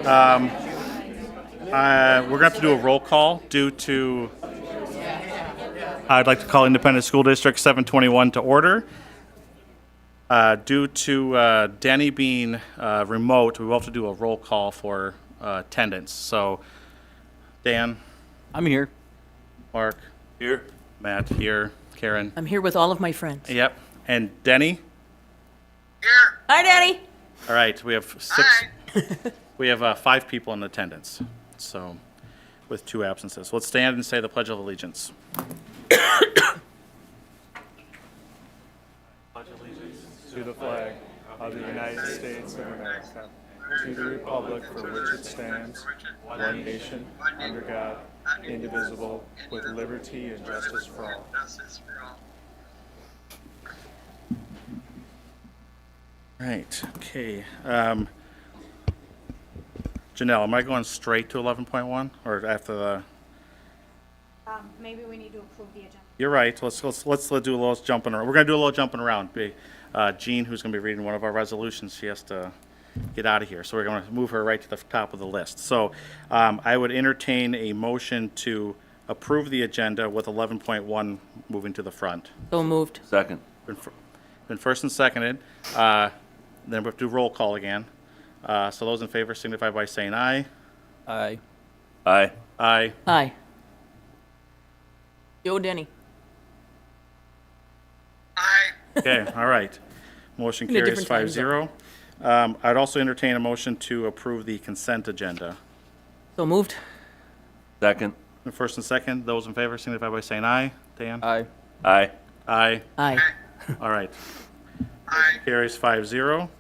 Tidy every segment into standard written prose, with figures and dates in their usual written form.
We're going to have to do a roll call due to, I'd like to call Independent School District 721 to order. Due to Danny being remote, we will have to do a roll call for attendance. So, Dan, I'm here. Mark, Here. Matt, here, Karen. I'm here with all of my friends. Yep. And Denny? Here. Hi, Daddy. All right, we have six. We have 5 people in attendance, so with 2 absences. Let's stand and say the Pledge of Allegiance. To the flag of the United States of America, to the republic for which it stands, one nation, under God, indivisible, with liberty and justice for all. Right, okay. Janelle, am I going straight to 11.1 or after the? Maybe we need to approve the agenda. You're right. Let's do a little jumping around. We're going to do a little jumping around. Jean, who's going to be reading one of our resolutions, she has to get out of here. So we're going to move her right to the top of the list. So I would entertain a motion to approve the agenda with 11.1 moving to the front. So moved. Second. Been first and seconded. Then we have to do roll call again. So those in favor signify by saying aye. Aye. Aye. Aye. Aye. Yo, Denny. Aye. Okay, all right. Motion In a carries different time 5-0. I'd also entertain a motion to approve the consent agenda. So moved. Second. First and second, those in favor signify by saying aye. Dan? Aye. Aye. Aye. Aye. All right. Aye. Carries 5-0.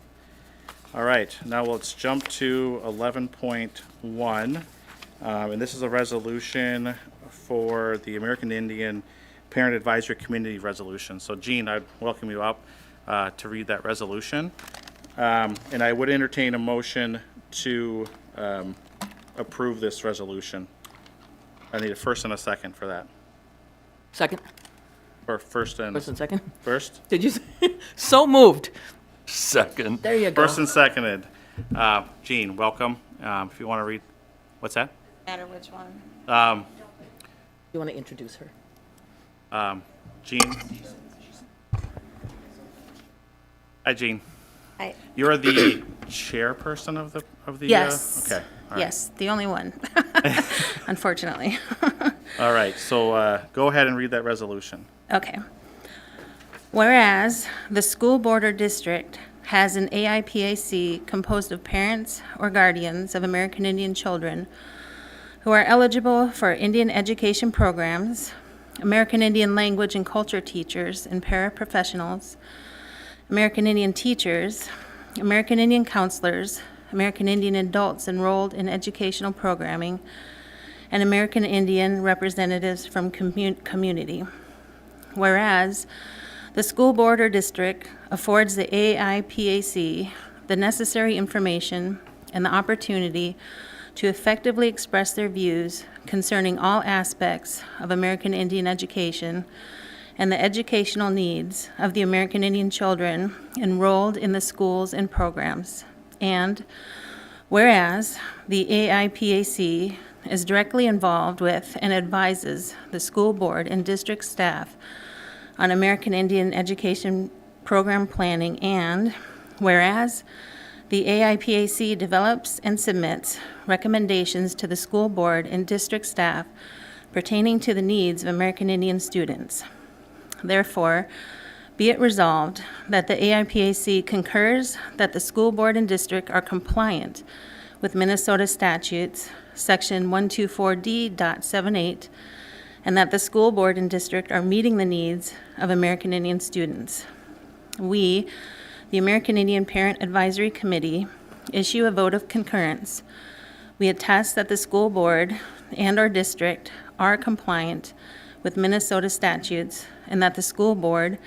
All right, now let's jump to 11.1. And this is a resolution for the American Indian Parent Advisory Community Resolution. So Jean, I'd welcome you up to read that resolution. And I would entertain a motion to approve this resolution. I need a first and a second for that. Second. Or first and Second. first? Did you say? So moved. Second. There you go. First and seconded. Jean, welcome. If you want to read, what's that? Matter which one. You want to introduce her? Jean? Hi, Jean. Hi. You're the chairperson of the. Yes. Okay. All right. Yes, the only one, unfortunately. All right. So go ahead and read that resolution. Okay. Whereas the school board or district has an AIPAC composed of parents or guardians of American Indian children who are eligible for Indian education programs, American Indian language and culture teachers and paraprofessionals, American Indian teachers, American Indian counselors, American Indian adults enrolled in educational programming, and American Indian representatives from community. Whereas the school board or district affords the AIPAC the necessary information and the opportunity to effectively express their views concerning all aspects of American Indian education and the educational needs of the American Indian children enrolled in the schools and programs. And whereas the AIPAC is directly involved with and advises the school board and district staff on American Indian education program planning, and whereas the AIPAC develops and submits recommendations to the school board and district staff pertaining to the needs of American Indian students. Therefore, be it resolved that the AIPAC concurs that the school board and district are compliant with Minnesota statutes, section 124D.78, and that the school board and district are meeting the needs of American Indian students. We, the American Indian Parent Advisory Committee, issue a vote of concurrence. We attest that the school board and our district are compliant with Minnesota statutes and that the school board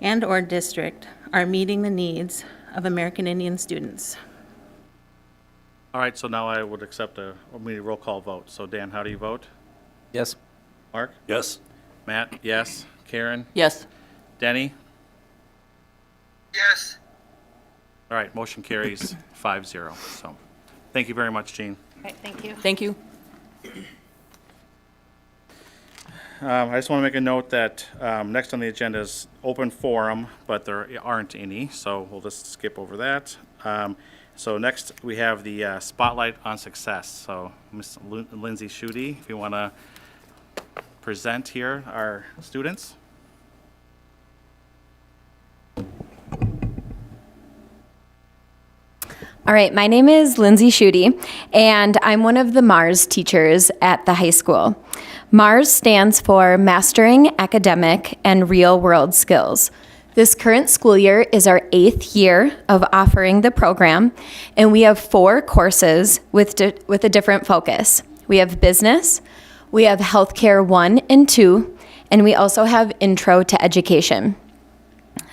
and or district are meeting the needs of American Indian students. All right. So now I would accept a roll call vote. So Dan, how do you vote? Yes. Mark? Yes. Matt? Yes. Karen? Yes. Denny? Yes. All right, motion carries 5-0. So, Thank you very much, Jean. All right, thank you. Thank you. I just want to make a note that next on the agenda is open forum, but there aren't any, so we'll just skip over that. So next, we have the Spotlight on Success. So Ms. Lindsay Schutte, if you want to present here our students. All right, my name is Lindsay Schutte, and I'm one of the MARS teachers at the high school. MARS stands for Mastering Academic and Real World Skills. This current school year is our 8th year of offering the program, and we have 4 courses with a different focus. We have business, we have healthcare 1 and 2, and we also have intro to education.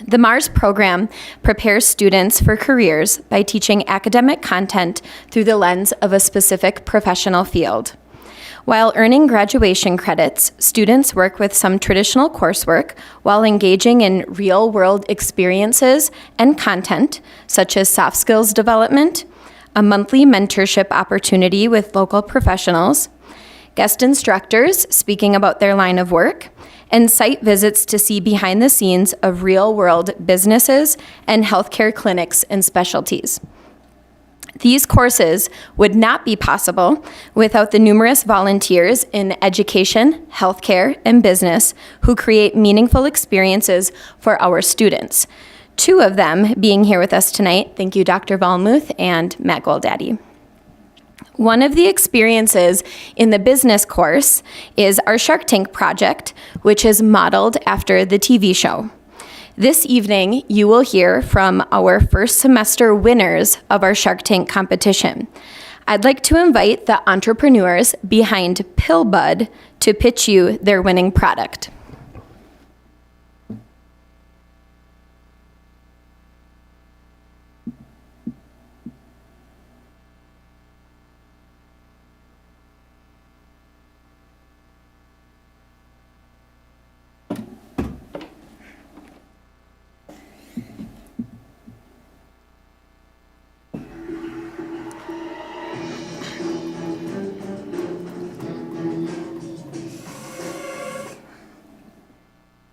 The MARS program prepares students for careers by teaching academic content through the lens of a specific professional field. While earning graduation credits, students work with some traditional coursework while engaging in real-world experiences and content, such as soft skills development, a monthly mentorship opportunity with local professionals, guest instructors speaking about their line of work, and site visits to see behind the scenes of real-world businesses and healthcare clinics and specialties. These courses would not be possible without the numerous volunteers in education, healthcare, and business who create meaningful experiences for our students. 2 of them being here with us tonight. Thank you, Dr. Valmuth and Matt Goldaddy. One of the experiences in the business course is our Shark Tank project, which is modeled after the TV show. This evening, you will hear from our first semester winners of our Shark Tank competition. I'd like to invite the entrepreneurs behind PillBud to pitch you their winning product.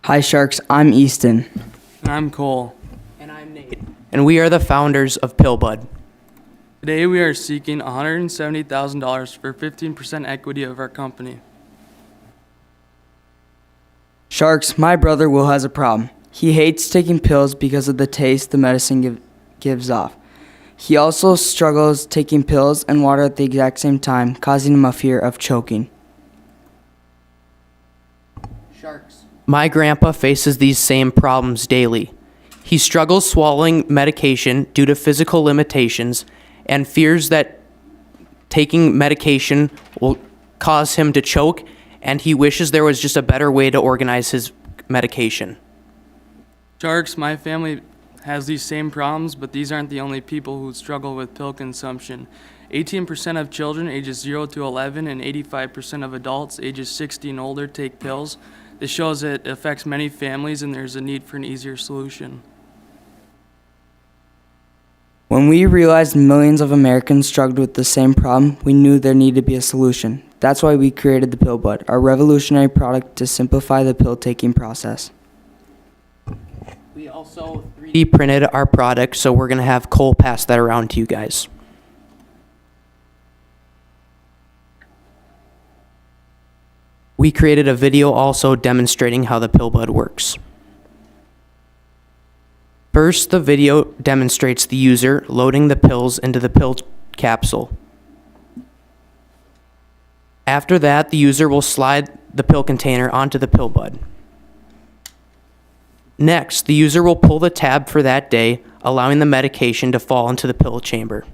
Hi Sharks, I'm Easton. And I'm Cole. And I'm Nate. And we are the founders of PillBud. Today we are seeking $170,000 for 15% equity of our company. Sharks, my brother Will has a problem. He hates taking pills because of the taste the medicine gives off. He also struggles taking pills and water at the exact same time, causing him a fear of choking. My grandpa faces these same problems daily. He struggles swallowing medication due to physical limitations and fears that taking medication will cause him to choke, and he wishes there was just a better way to organize his medication. Sharks, my family has these same problems, but these aren't the only people who struggle with pill consumption. 18% of children ages 0 to 11 and 85% of adults ages 60 and older take pills. This shows it affects many families and there's a need for an easier solution. When we realized millions of Americans struggled with the same problem, we knew there needed to be a solution. That's why we created the PillBud, our revolutionary product to simplify the pill-taking process. We also 3D printed our product, so we're going to have Cole pass that around to you guys. We created a video also demonstrating how the PillBud works. First, the video demonstrates the user loading the pills into the pill capsule. After that, the user will slide the pill container onto the PillBud. Next, the user will pull the tab for that day, allowing the medication to fall into the pill chamber.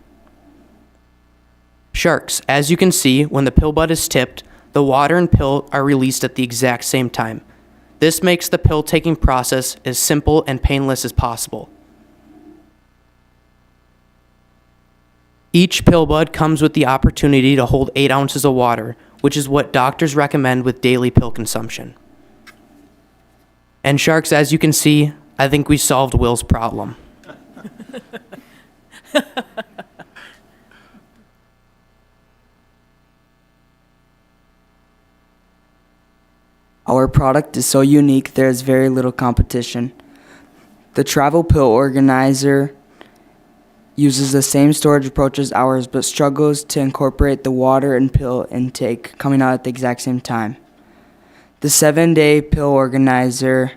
Sharks, as you can see, when the PillBud is tipped, the water and pill are released at the exact same time. This makes the pill-taking process as simple and painless as possible. Each PillBud comes with the opportunity to hold 8 ounces of water, which is what doctors recommend with daily pill consumption. And Sharks, as you can see, I think we solved Will's problem. Our product is so unique there is very little competition. The travel pill organizer uses the same storage approach as ours but struggles to incorporate the water and pill intake coming out at the exact same time. The 7-day pill organizer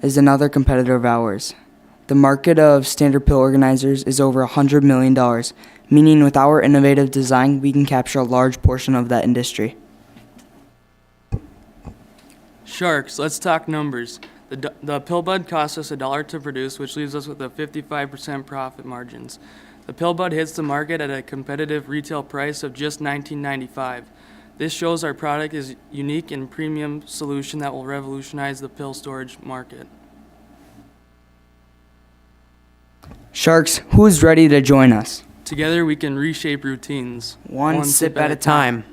is another competitor of ours. The market of standard pill organizers is over $100 million, meaning with our innovative design, we can capture a large portion of that industry. Sharks, let's talk numbers. The pill bud costs us $1 to produce, which leaves us with a 55% profit margins. The pill bud hits the market at a competitive retail price of just $19.95. This shows our product is unique and premium solution that will revolutionize the pill storage market. Sharks, who's ready to join us? Together we can reshape routines. One sip at a time.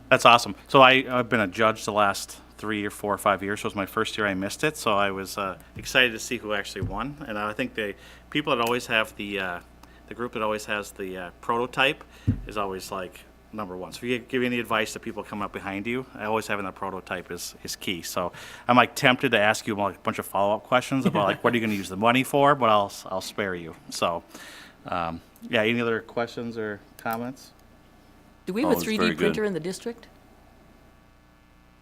That's awesome. So I've been a judge the last 3 or 4 or 5 years. So it was my first year I missed it. So I was excited to see who actually won. And I think the people that always have the group that always has the prototype is always like number one. So if you give any advice to people coming up behind you, always having that prototype is key. So I'm like tempted to ask you like a bunch of follow-up questions about like what are you going to use the money for, but I'll spare you. So yeah, any other questions or comments? Do we have Oh, a it's 3D very printer good. in the district?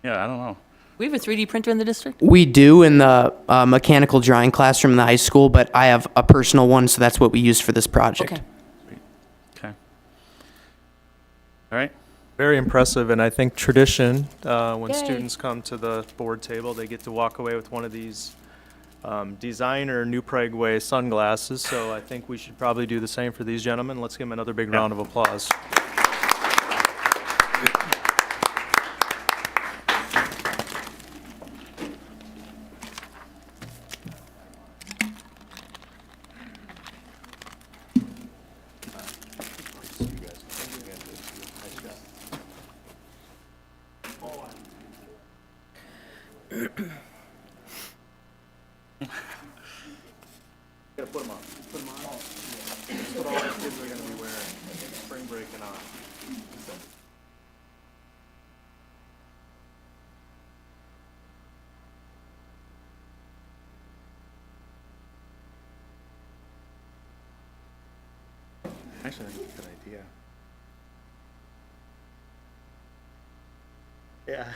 Yeah, I don't know. We have a 3D printer in the district? We do in the mechanical drawing classroom in the high school, but I have a personal one, so that's what we used for this project. Okay. Okay. All right. Very impressive, and I think tradition, when Yay. students come to the board table, they get to walk away with one of these designer New Prague Way sunglasses, so I think we should probably do the same for these gentlemen. Let's give them another big round of applause. Gotta put them on. Put them on. That's what all the kids are gonna be wearing. Spring break and on. Actually, that's a good idea. Yeah.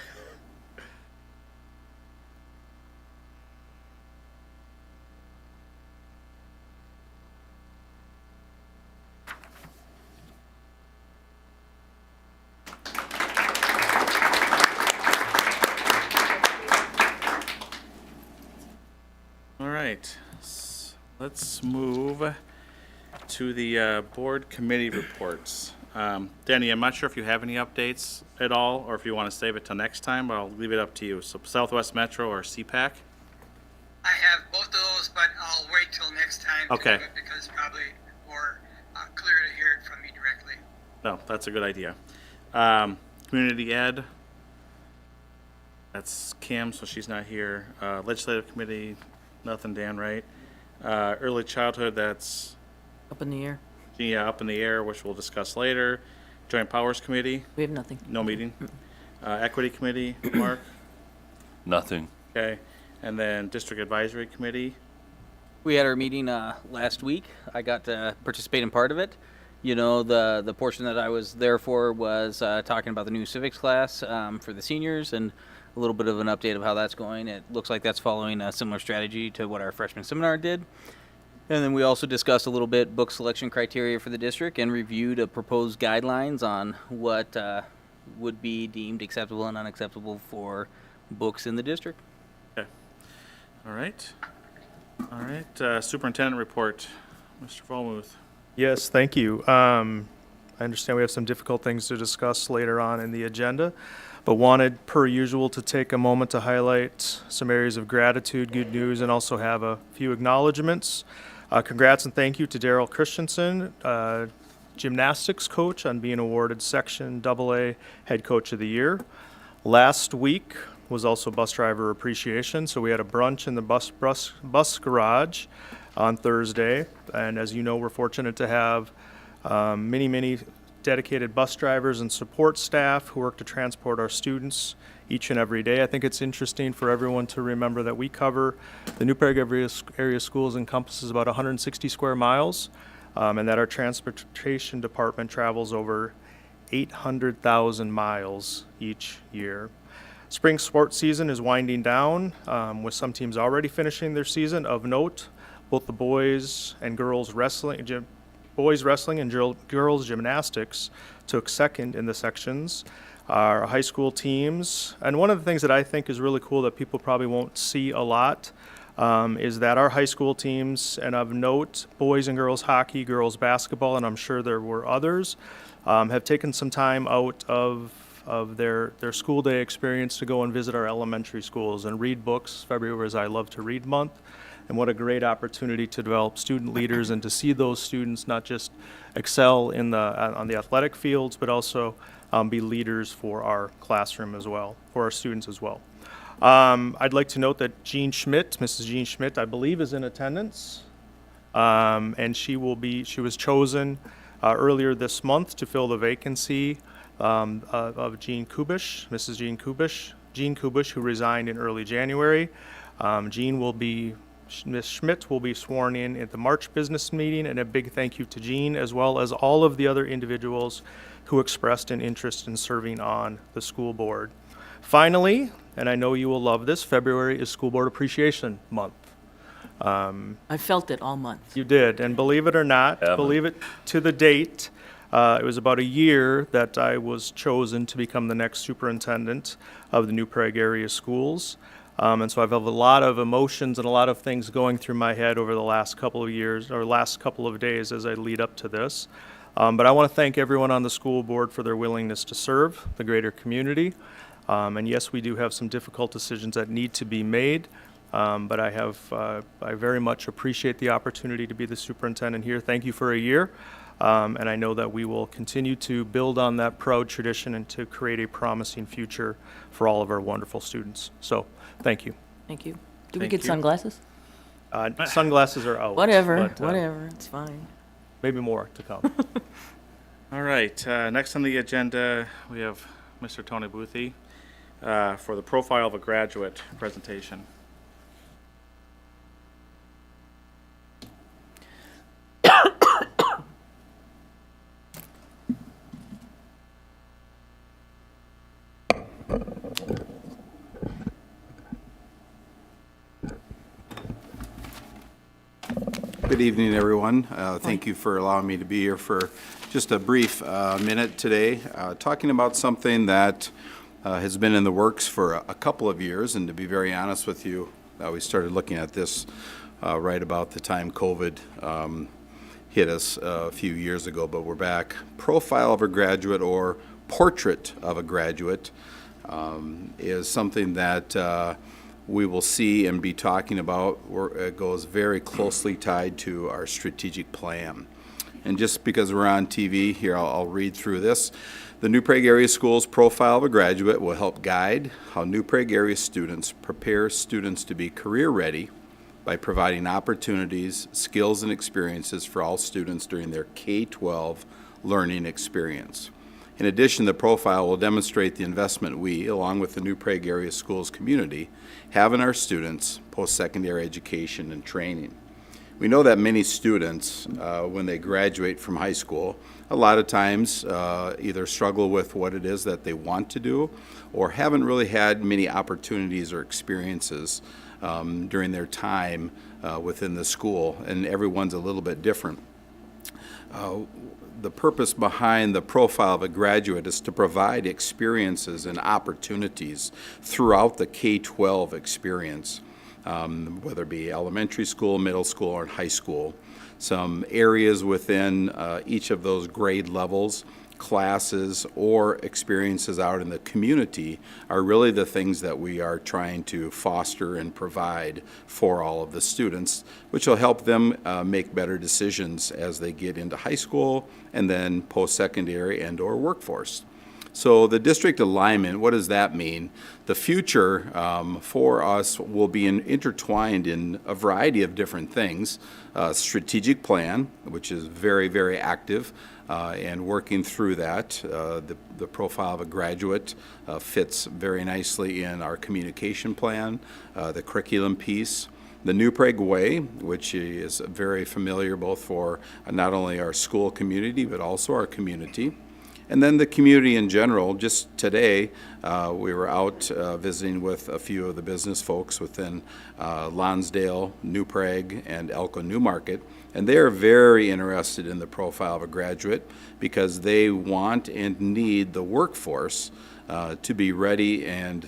All right, let's move to the board committee reports. Danny, I'm not sure if you have any updates at all, or if you want to save it till next time, but I'll leave it up to you. So Southwest Metro or CPAC? I have both of those, but I'll wait till next time to Okay. do it because it's probably more clear to hear it from me directly. No, that's a good idea. Community Ed, that's Kim, so she's not here. Legislative Committee, nothing, Dan, right? Early Childhood, that's Up in the air? up in the air, which we'll discuss later. Joint Powers Committee, We have nothing. no meeting. Equity Committee, Mark, Nothing. okay. And then District Advisory Committee, We had our meeting last week. I got to participate in part of it. You know, the portion that I was there for was talking about the new civics class for the seniors and a little bit of an update of how that's going. It looks like that's following a similar strategy to what our freshman seminar did. And then we also discussed a little bit book selection criteria for the district and reviewed a proposed guidelines on what would be deemed acceptable and unacceptable for books in the district. okay. All right. All right, Superintendent Report, Mr. Volmuth. Yes, thank you. I understand we have some difficult things to discuss later on in the agenda, but wanted, per usual, to take a moment to highlight some areas of gratitude, good news, and also have a few acknowledgements. Congrats and thank you to Daryl Christensen, gymnastics coach, on being awarded Section AA Head Coach of the Year. Last week was also Bus Driver Appreciation, so we had a brunch in the bus garage on Thursday. And as you know, we're fortunate to have many dedicated bus drivers and support staff who work to transport our students each and every day. I think it's interesting for everyone to remember that we cover, the New Prague area schools encompasses about 160 square miles, and that our transportation department travels over 800,000 miles each year. Spring sports season is winding down, with some teams already finishing their season. Of note, both the boys and girls wrestling, and girls gymnastics took second in the sections. Our high school teams, and one of the things that I think is really cool that people probably won't see a lot, is that our high school teams, and of note, boys and girls hockey, girls basketball, and I'm sure there were others, have taken some time out of their school day experience to go and visit our elementary schools and read books. February is I Love to Read month, and what a great opportunity to develop student leaders and to see those students not just excel on the athletic fields, but also be leaders for our classroom as well, for our students as well. I'd like to note that Mrs. Jean Schmidt, I believe, is in attendance, and she was chosen earlier this month to fill the vacancy of Jean Kubish, Mrs. Jean Kubish, who resigned in early January. Ms. Schmidt will be sworn in at the March business meeting, and a big thank you to Jean, as well as all of the other individuals who expressed an interest in serving on the school board. Finally, and I know you will love this, February is School Board Appreciation Month. I felt it all month. You did, and believe it or not, believe it to the date, it was about a year that I was chosen to become the next superintendent of the New Prague area schools. And so I've had a lot of emotions and a lot of things going through my head over the last couple of years, or last couple of days as I lead up to this. But I want to thank everyone on the school board for their willingness to serve the greater community. And yes, we do have some difficult decisions that need to be made. But I very much appreciate the opportunity to be the superintendent here. Thank you for a year. And I know that we will continue to build on that proud tradition and to create a promising future for all of our wonderful students. So, thank you. Thank you. Do we Thank get you. sunglasses? Sunglasses are out. Whatever, but, whatever, it's fine. Maybe more to come. All right, next on the agenda, we have Mr. Tony Boothie for the profile of a graduate presentation. Good evening, everyone. Thank you for allowing me to be here for just a brief minute today, talking about something that has been in the works for a couple of years. And to be very honest with you, we started looking at this right about the time COVID hit us a few years ago, but we're back. Profile of a graduate, or portrait of a graduate, is something that we will see and be talking about. It goes very closely tied to our strategic plan. And just because we're on TV here, I'll read through this. The New Prague Area Schools Profile of a Graduate will help guide how New Prague area students prepare students to be career ready by providing opportunities, skills, and experiences for all students during their K-12 learning experience. In addition, the profile will demonstrate the investment we, along with the New Prague area schools community, have in our students' post-secondary education and training. We know that many students, when they graduate from high school, a lot of times either struggle with what it is that they want to do, or haven't really had many opportunities or experiences during their time within the school, and everyone's a little bit different. The purpose behind the profile of a graduate is to provide experiences and opportunities throughout the K-12 experience, whether it be elementary school, middle school, or high school. Some areas within each of those grade levels, classes, or experiences out in the community are really the things that we are trying to foster and provide for all of the students, which will help them make better decisions as they get into high school and then post-secondary and/or workforce. So the district alignment, what does that mean? The future for us will be intertwined in a variety of different things. Strategic plan, which is very, very active, and working through that. The profile of a graduate fits very nicely in our communication plan, the curriculum piece. The New Prague Way, which is very familiar both for not only our school community, but also our community. And then the community in general. Just today, we were out visiting with a few of the business folks within Lonsdale, New Prague, and Elko Newmarket. And they're very interested in the profile of a graduate because they want and need the workforce to be ready and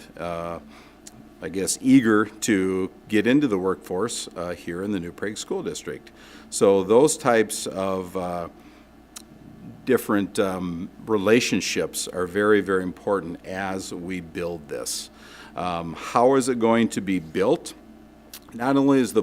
I guess, eager to get into the workforce here in the New Prague School District. So those types of different relationships are very, very important as we build this. How is it going to be built? Not only is the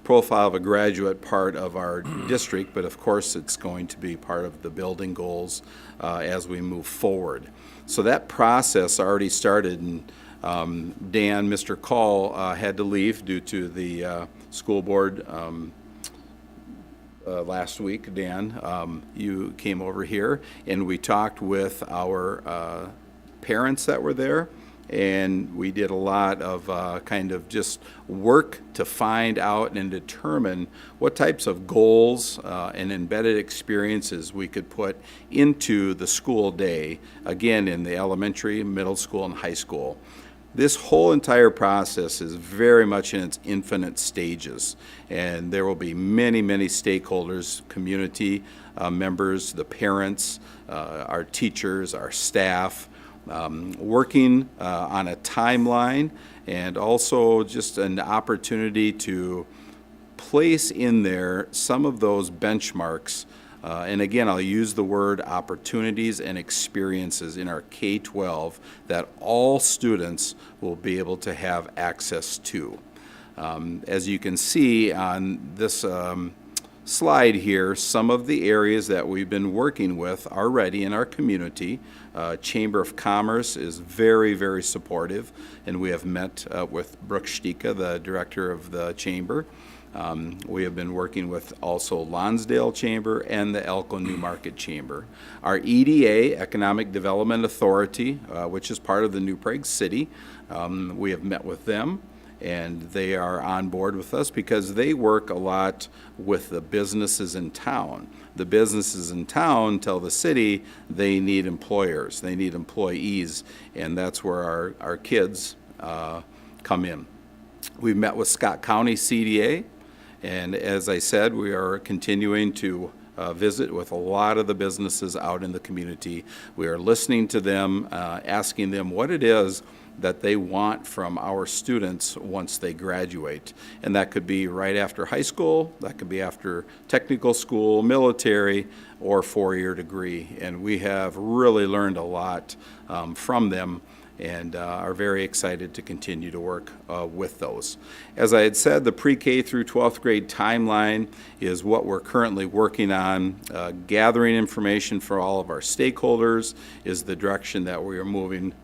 profile of a graduate part of our district, but of course it's going to be part of the building goals as we move forward. So that process already started, and Dan, Mr. Call, had to leave due to the school board last week. Dan, you came over here and we talked with our parents that were there, and we did a lot of kind of just work to find out and determine what types of goals and embedded experiences we could put into the school day, again in the elementary, middle school, and high school. This whole entire process is very much in its infinite stages, and there will be many, many stakeholders, community members, the parents, our teachers, our staff, working on a timeline, and also just an opportunity to place in there some of those benchmarks. And again, I'll use the word opportunities and experiences in our K-12 that all students will be able to have access to. As you can see on this slide here, some of the areas that we've been working with already in our community. Chamber of Commerce is very, very supportive, and we have met with Brooke Stika, the director of the chamber. We have been working with also Lonsdale Chamber and the Elko Newmarket Chamber. Our EDA, Economic Development Authority, which is part of the New Prague City, we have met with them, and they are on board with us because they work a lot with the businesses in town. The businesses in town tell the city they need employers, they need employees, and that's where our kids come in. We've met with Scott County CDA, and as I said, we are continuing to visit with a lot of the businesses out in the community. We are listening to them, asking them what it is that they want from our students once they graduate. And that could be right after high school, that could be after technical school, military, or four-year degree. And we have really learned a lot from them, and are very excited to continue to work with those. As I had said, the pre-K through 12th grade timeline is what we're currently working on. Gathering information for all of our stakeholders is the direction that we are moving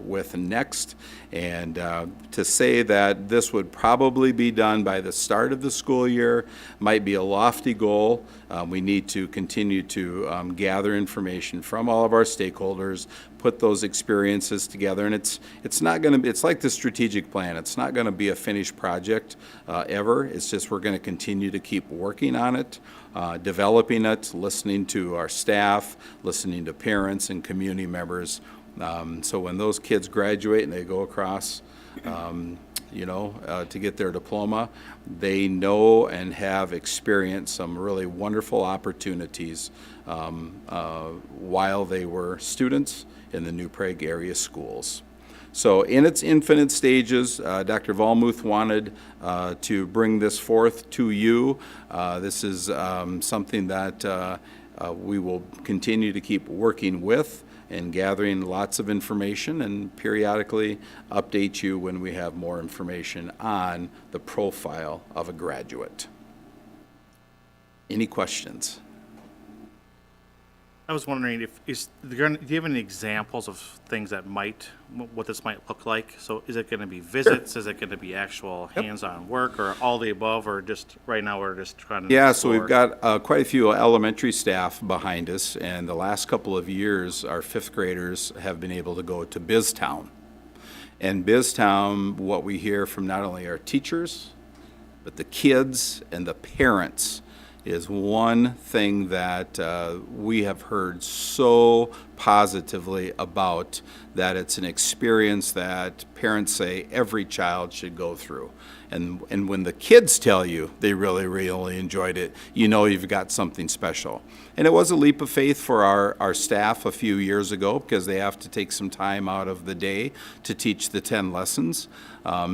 with next. And to say that this would probably be done by the start of the school year might be a lofty goal. We need to continue to gather information from all of our stakeholders, put those experiences together, and it's not going to be, it's like the strategic plan. It's not going to be a finished project ever. It's just we're going to continue to keep working on it, developing it, listening to our staff, listening to parents and community members. So when those kids graduate and they go across, to get their diploma, they know and have experienced some really wonderful opportunities while they were students in the New Prague area schools. So in its infinite stages, Dr. Volmuth wanted to bring this forth to you. This is something that we will continue to keep working with and gathering lots of information, and periodically update you when we have more information on the profile of a graduate. Any questions? I was wondering do you have any examples of things that what this might look like? So is it going to be visits? Is it going to be actual hands-on work, or all the above, or just right now we're just trying to Yeah, so explore? we've got quite a few elementary staff behind us, and the last couple of years, our fifth graders have been able to go to BizTown. And BizTown, what we hear from not only our teachers, but the kids and the parents is one thing that we have heard so positively about, that it's an experience that parents say every child should go through. And when the kids tell you they really, really enjoyed it, you know you've got something special. And it was a leap of faith for our staff a few years ago, because they have to take some time out of the day to teach the 10 lessons.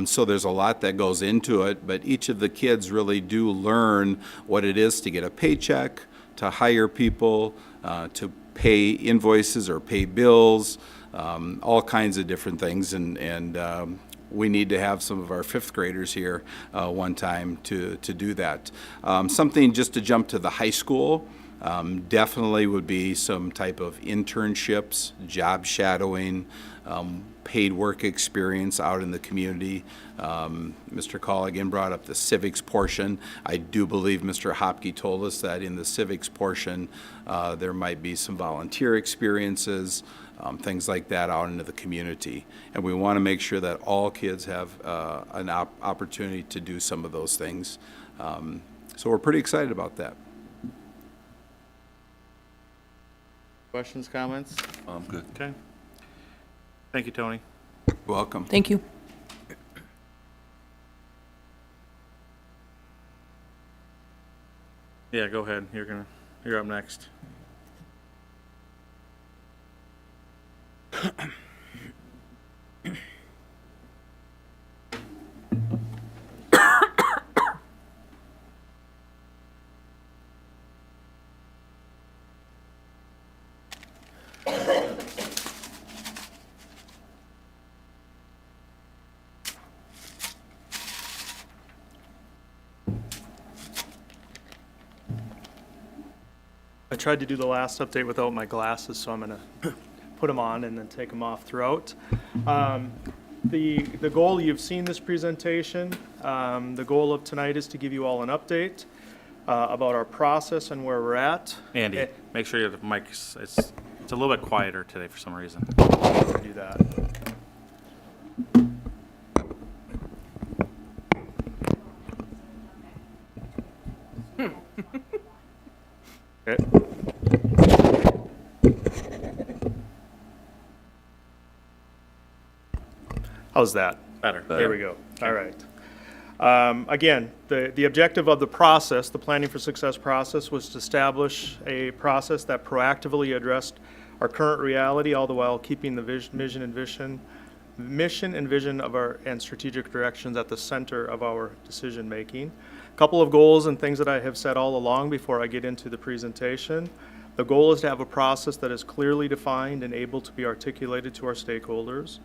So there's a lot that goes into it, but each of the kids really do learn what it is to get a paycheck, to hire people, to pay invoices or pay bills, all kinds of different things. And we need to have some of our fifth graders here one time to do that. Something just to jump to the high school, definitely would be some type of internships, job shadowing, paid work experience out in the community. Mr. Colligan brought up the civics portion. I do believe Mr. Hopke told us that in the civics portion, there might be some volunteer experiences, things like that out into the community. And we want to make sure that all kids have an opportunity to do some of those things. So we're pretty excited about that. Questions, comments? I'm good. Okay. Thank you, Tony. Welcome. Thank you. Yeah, go ahead. You're up next. I tried to do the last update without my glasses, so I'm going to put them on and then take them off throughout. The goal, you've seen this presentation. The goal of tonight is to give you all an update about our process and where we're at. Andy, make sure the mic's, it's a little bit quieter today for some reason. Do that. Okay. How's that? Better. There we go. All right. Again, the objective of the process, the Planning for Success process, was to establish a process that proactively addressed our current reality, all the while keeping the mission and vision of our and strategic directions at the center of our decision making. A couple of goals and things that I have said all along before I get into the presentation. The goal is to have a process that is clearly defined and able to be articulated to our stakeholders.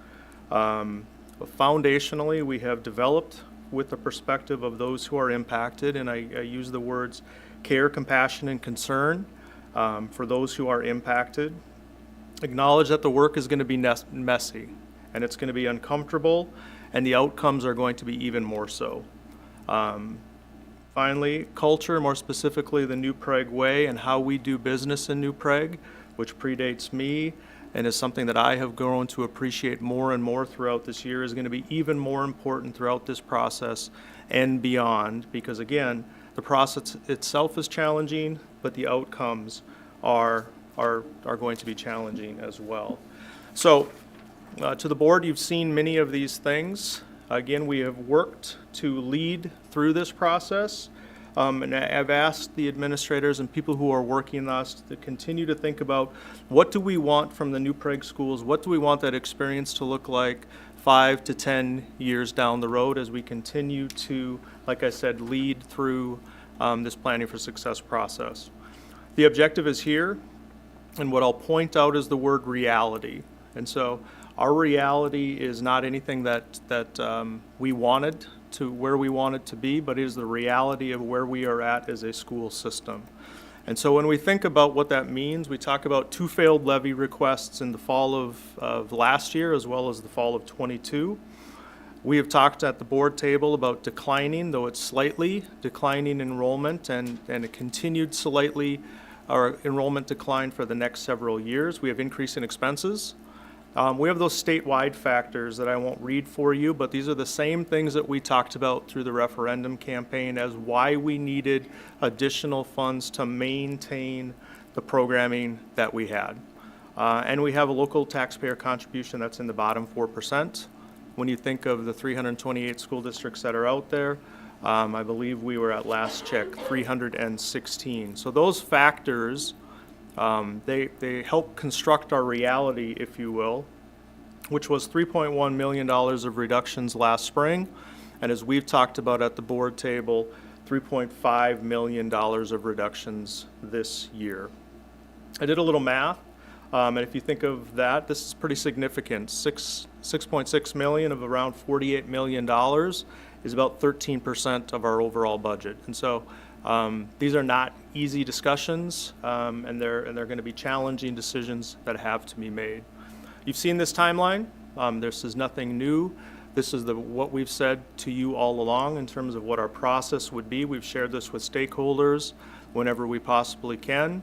Foundationally, we have developed with the perspective of those who are impacted, and I use the words care, compassion, and concern for those who are impacted. Acknowledge that the work is going to be messy, and it's going to be uncomfortable, and the outcomes are going to be even more so. Finally, culture, more specifically the New Prague way and how we do business in New Prague, which predates me and is something that I have grown to appreciate more and more throughout this year, is going to be even more important throughout this process and beyond, because again, the process itself is challenging, but the outcomes are going to be challenging as well. So, to the board, you've seen many of these things. Again, we have worked to lead through this process, and I've asked the administrators and people who are working with us to continue to think about what do we want from the New Prague schools, what do we want that experience to look like 5 to 10 years down the road as we continue to, like I said, lead through this Planning for Success process. The objective is here, and what I'll point out is the word reality. And so our reality is not anything that we wanted to where we wanted to be, but it is the reality of where we are at as a school system. And so when we think about what that means, we talk about 2 failed levy requests in the fall of last year as well as the fall of '22. We have talked at the board table about declining, though it's slightly declining enrollment and a continued slightly enrollment decline for the next several years. We have increasing expenses. We have those statewide factors that I won't read for you, but these are the same things that we talked about through the referendum campaign as why we needed additional funds to maintain the programming that we had. And we have a local taxpayer contribution that's in the bottom 4%. When you think of the 328 school districts that are out there, I believe we were at last check 316. So those factors, they help construct our reality, if you will, which was $3.1 million of reductions last spring. And as we've talked about at the board table, $3.5 million of reductions this year. I did a little math. And if you think of that, this is pretty significant. 6.6 million of around $48 million is about 13% of our overall budget. And so these are not easy discussions, and they're going to be challenging decisions that have to be made. You've seen this timeline. This is nothing new. This is what we've said to you all along in terms of what our process would be. We've shared this with stakeholders whenever we possibly can.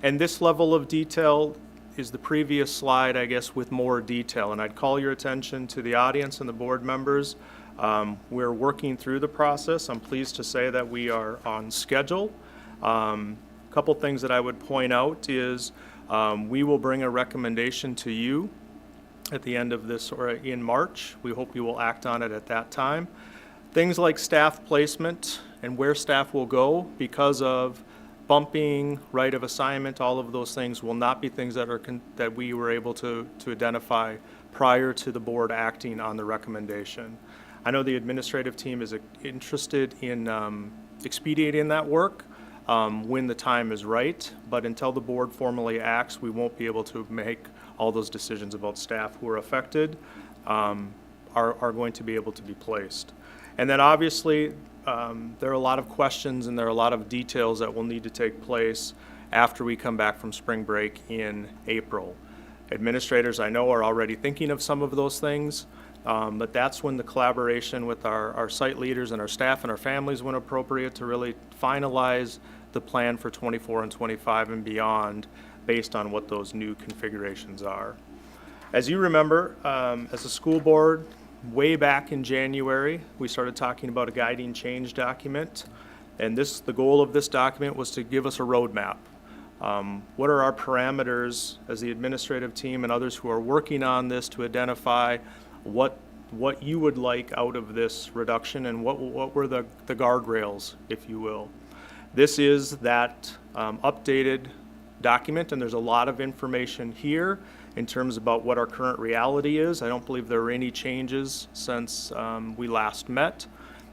And this level of detail is the previous slide, I guess, with more detail. And I'd call your attention to the audience and the board members. We're working through the process. I'm pleased to say that we are on schedule. A couple things that I would point out is we will bring a recommendation to you at the end of this or in March. We hope you will act on it at that time. Things like staff placement and where staff will go because of bumping, right of assignment, all of those things will not be things that that we were able to identify prior to the board acting on the recommendation. I know the administrative team is interested in expediting that work when the time is right, but until the board formally acts, we won't be able to make all those decisions about staff who are affected are going to be able to be placed. And then obviously, there are a lot of questions and there are a lot of details that will need to take place after we come back from spring break in April. Administrators, I know, are already thinking of some of those things, but that's when the collaboration with our site leaders and our staff and our families, when appropriate, to really finalize the plan for 24 and 25 and beyond based on what those new configurations are. As you remember, as a school board, way back in January, we started talking about a guiding change document, and the goal of this document was to give us a roadmap. What are our parameters as the administrative team and others who are working on this to identify what you would like out of this reduction and what were the guardrails, if you will. This is that updated document, and there's a lot of information here in terms about what our current reality is. I don't believe there are any changes since we last met.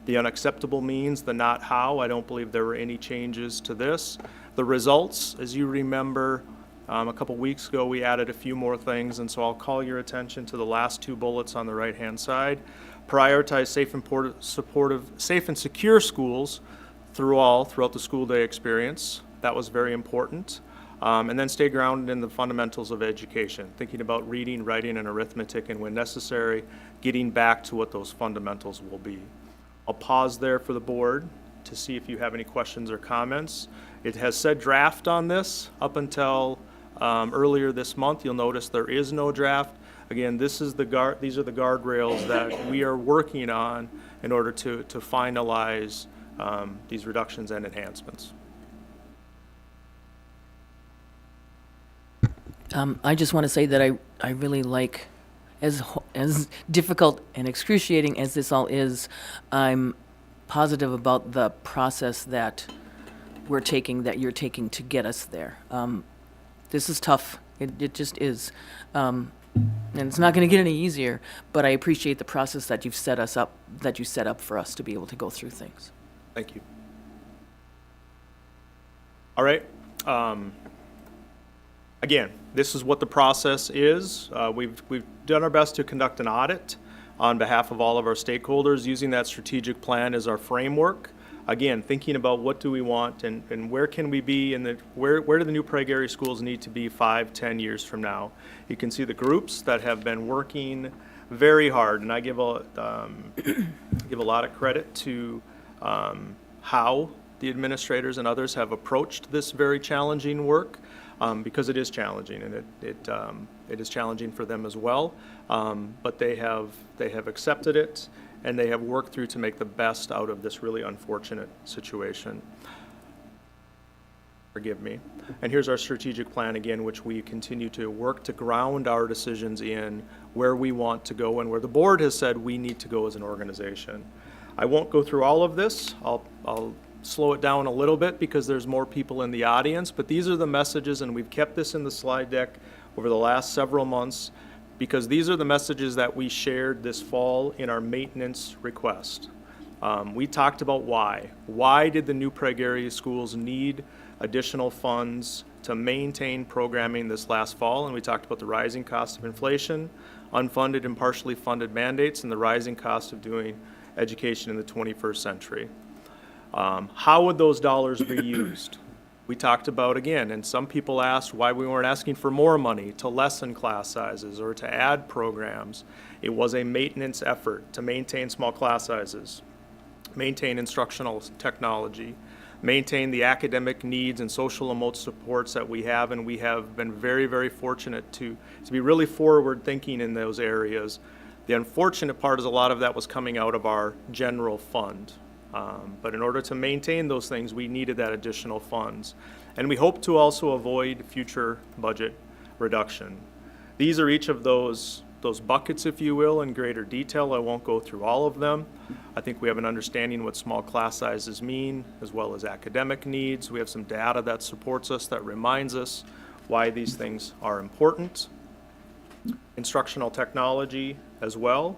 The unacceptable means, the not how, I don't believe there were any changes to this. The results, as you remember, a couple weeks ago we added a few more things, and so I'll call your attention to the last 2 bullets on the right-hand side. Prioritize safe and secure schools throughout the school day experience. That was very important. And then stay grounded in the fundamentals of education, thinking about reading, writing, and arithmetic, and when necessary, getting back to what those fundamentals will be. I'll pause there for the board to see if you have any questions or comments. It has said draft on this up until earlier this month. You'll notice there is no draft. Again, these are the guardrails that we are working on in order to finalize these reductions and enhancements. I just want to say that I really like, as difficult and excruciating as this all is, I'm positive about the process that you're taking to get us there. This is tough. It just is. And it's not going to get any easier, but I appreciate the process that you've set up for us to be able to go through things. Thank you. All right. Again, this is what the process is. We've done our best to conduct an audit on behalf of all of our stakeholders, using that strategic plan as our framework. again, thinking about what do we want and where can we be where do the new Prague area schools need to be 5-10 years from now. You can see the groups that have been working very hard, and I give a lot of credit to how the administrators and others have approached this very challenging work, because it is challenging, and it is challenging for them as well. But they have accepted it, and they have worked through to make the best out of this really unfortunate situation. Forgive me. And here's our strategic plan again, which we continue to work to ground our decisions in where we want to go and where the board has said we need to go as an organization. I won't go through all of this. I'll slow it down a little bit because there's more people in the audience, but these are the messages, and we've kept this in the slide deck over the last several months because these are the messages that we shared this fall in our maintenance request. We talked about why. Why did the new Prague area schools need additional funds to maintain programming this last fall? And we talked about the rising cost of inflation, unfunded and partially funded mandates, and the rising cost of doing education in the 21st century. How would those dollars be used? We talked about, again, and some people asked why we weren't asking for more money to lessen class sizes or to add programs. It was a maintenance effort to maintain small class sizes, maintain instructional technology, maintain the academic needs and social emote supports that we have, and we have been very, very fortunate to be really forward thinking in those areas. The unfortunate part is a lot of that was coming out of our general fund. But in order to maintain those things, we needed that additional funds. And we hope to also avoid future budget reduction. These are each of those buckets, if you will, in greater detail. I won't go through all of them. I think we have an understanding what small class sizes mean, as well as academic needs. We have some data that supports us, that reminds us why these things are important. Instructional technology as well.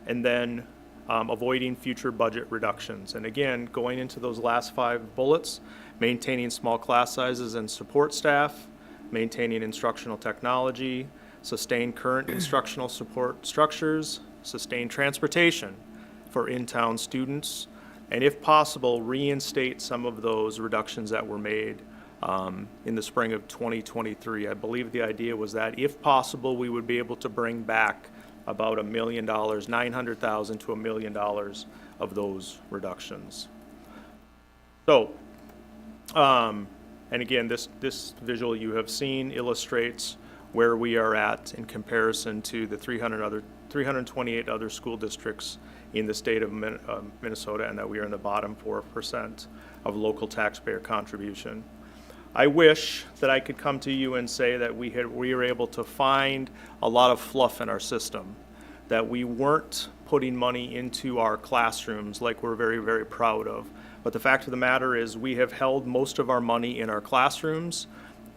And then avoiding future budget reductions. And again, going into those last 5 bullets, maintaining small class sizes and support staff, maintaining instructional technology, sustain current instructional support structures, sustain transportation for in-town students, and if possible, reinstate some of those reductions that were made in the spring of 2023. I believe the idea was that if possible, we would be able to bring back about $1 million, $900,000 to $1 million of those reductions. So, and again, this visual you have seen illustrates where we are at in comparison to the 328 other school districts in the state of Minnesota, and that we are in the bottom 4% of local taxpayer contribution. I wish that I could come to you and say that we were able to find a lot of fluff in our system, that we weren't putting money into our classrooms like we're very, very proud of. But the fact of the matter is we have held most of our money in our classrooms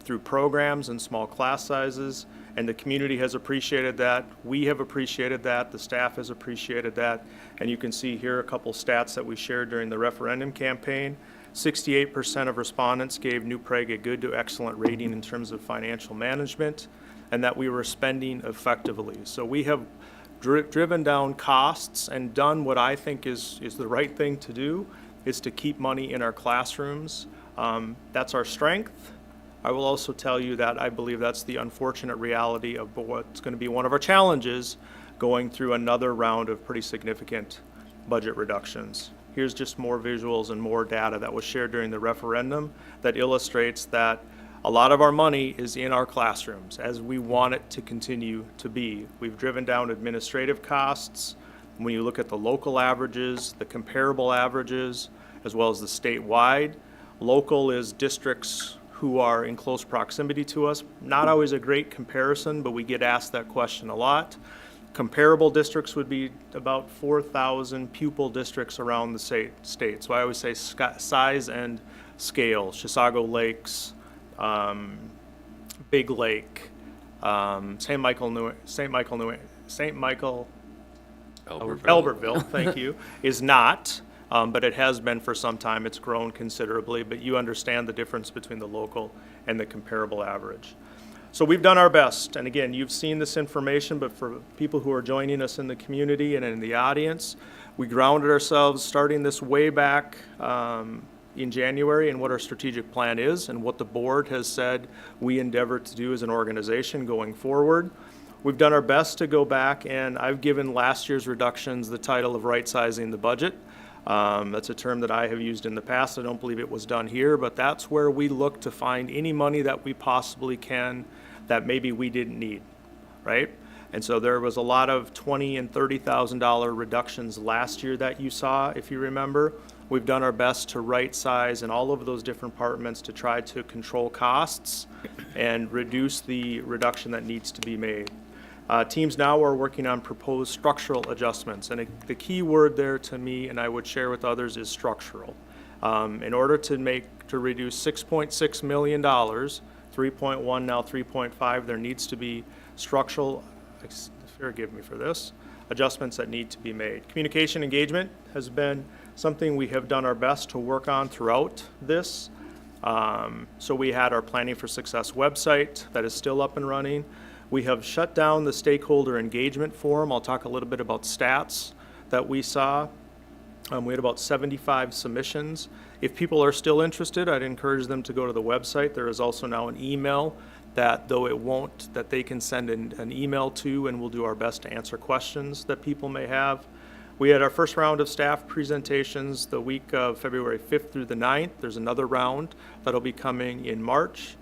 through programs and small class sizes, and the community has appreciated that. We have appreciated that. The staff has appreciated that. And you can see here a couple stats that we shared during the referendum campaign. 68% of respondents gave New Prague a good to excellent rating in terms of financial management, and that we were spending effectively. So we have driven down costs and done what I think is the right thing to do, is to keep money in our classrooms. That's our strength. I will also tell you that I believe that's the unfortunate reality of what's going to be one of our challenges going through another round of pretty significant budget reductions. Here's just more visuals and more data that was shared during the referendum that illustrates that a lot of our money is in our classrooms, as we want it to continue to be. We've driven down administrative costs. When you look at the local averages, the comparable averages, as well as the statewide, local is districts who are in close proximity to us. Not always a great comparison, but we get asked that question a lot. Comparable districts would be about 4,000 pupil districts around the state. So I always say size and scale. Chisago Lakes, Big Lake, St. Michael, Albertville, thank you, is not, but it has been for some time. It's grown considerably, but you understand the difference between the local and the comparable average. So we've done our best, and again, you've seen this information, but for people who are joining us in the community and in the audience, we grounded ourselves starting this way back in January in what our strategic plan is and what the board has said we endeavor to do as an organization going forward. We've done our best to go back, and I've given last year's reductions the title of right-sizing the budget. That's a term that I have used in the past. I don't believe it was done here, but that's where we look to find any money that we possibly can that maybe we didn't need, right? And so there was a lot of $20,000 and $30,000 reductions last year that you saw, if you remember. We've done our best to right-size in all of those different departments to try to control costs and reduce the reduction that needs to be made. Teams now are working on proposed structural adjustments, and the key word there to me, and I would share with others, is structural. In order to reduce $6.6 million, 3.1 now 3.5, there needs to be structural, forgive me for this, adjustments that need to be made. Communication engagement has been something we have done our best to work on throughout this. So we had our Planning for Success website that is still up and running. We have shut down the stakeholder engagement forum. I'll talk a little bit about stats that we saw. We had about 75 submissions. If people are still interested, I'd encourage them to go to the website. There is also now an email that, though it won't, that they can send an email to, and we'll do our best to answer questions that people may have. We had our first round of staff presentations the week of February 5th through the 9th. There's another round that'll be coming in March.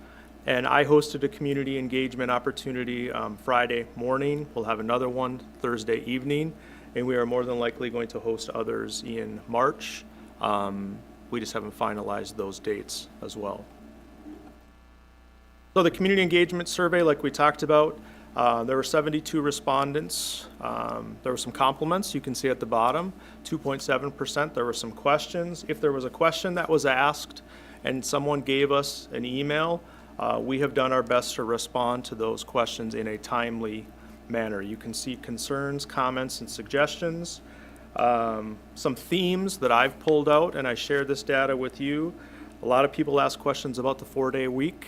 And I hosted a community engagement opportunity Friday morning. We'll have another one Thursday evening, and we are more than likely going to host others in March. We just haven't finalized those dates as well. So the community engagement survey, like we talked about, there were 72 respondents. There were some compliments, you can see at the bottom, 2.7%. There were some questions. If there was a question that was asked and someone gave us an email, we have done our best to respond to those questions in a timely manner. You can see concerns, comments, and suggestions. Some themes that I've pulled out, and I share this data with you. A lot of people ask questions about the 4-day week,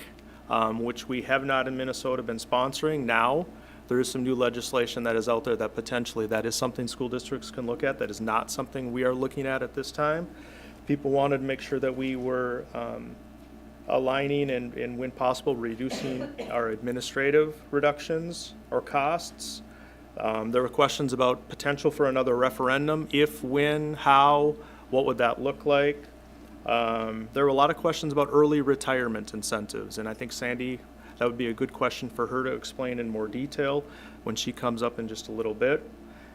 which we have not in Minnesota been sponsoring. Now, there is some new legislation that is out there that potentially that is something school districts can look at. That is not something we are looking at this time. People wanted to make sure that we were aligning and when possible, reducing our administrative reductions or costs. There were questions about potential for another referendum. If, when, how, what would that look like? There were a lot of questions about early retirement incentives, and I think Sandy, that would be a good question for her to explain in more detail when she comes up in just a little bit.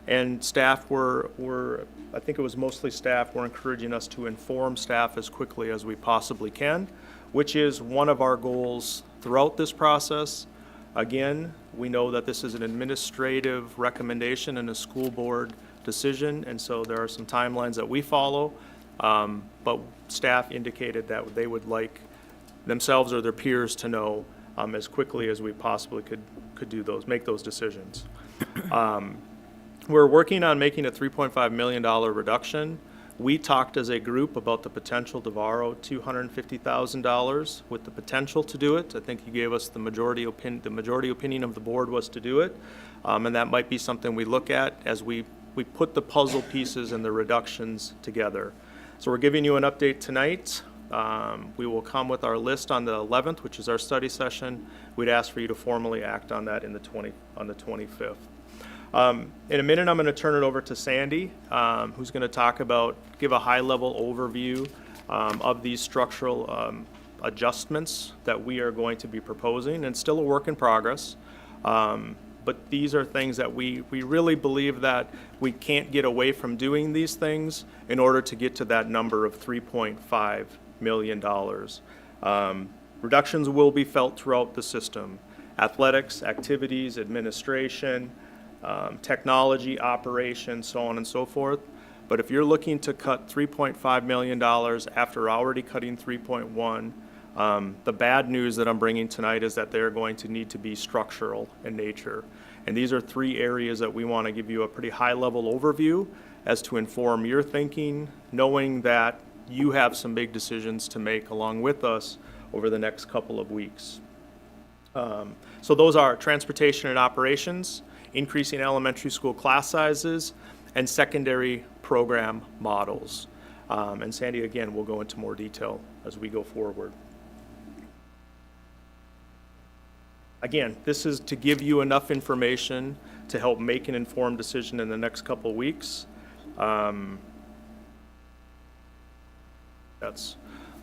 And staff were I think it was mostly staff, were encouraging us to inform staff as quickly as we possibly can, which is one of our goals throughout this process. Again, we know that this is an administrative recommendation and a school board decision, and so there are some timelines that we follow, but staff indicated that they would like themselves or their peers to know as quickly as we possibly could do those, make those decisions. We're working on making a $3.5 million reduction. We talked as a group about the potential to borrow $250,000 with the potential to do it. I think you gave us the majority opinion of the board was to do it. And that might be something we look at as we put the puzzle pieces and the reductions together. So we're giving you an update tonight. We will come with our list on the 11th, which is our study session. We'd ask for you to formally act on that on the 25th. In a minute, I'm going to turn it over to Sandy, who's going to give a high-level overview of these structural adjustments that we are going to be proposing, and still a work in progress. But these are things that we really believe that we can't get away from doing these things in order to get to that number of $3.5 million. Reductions will be felt throughout the system. Athletics, activities, administration, technology, operations, so on and so forth. But if you're looking to cut $3.5 million after already cutting 3.1, the bad news that I'm bringing tonight is that they're going to need to be structural in nature. And these are 3 areas that we want to give you a pretty high-level overview as to inform your thinking, knowing that you have some big decisions to make along with us over the next couple of weeks. So those are transportation and operations, increasing elementary school class sizes, and secondary program models. And Sandy, again, will go into more detail as we go forward. Again, this is to give you enough information to help make an informed decision in the next couple of weeks. That's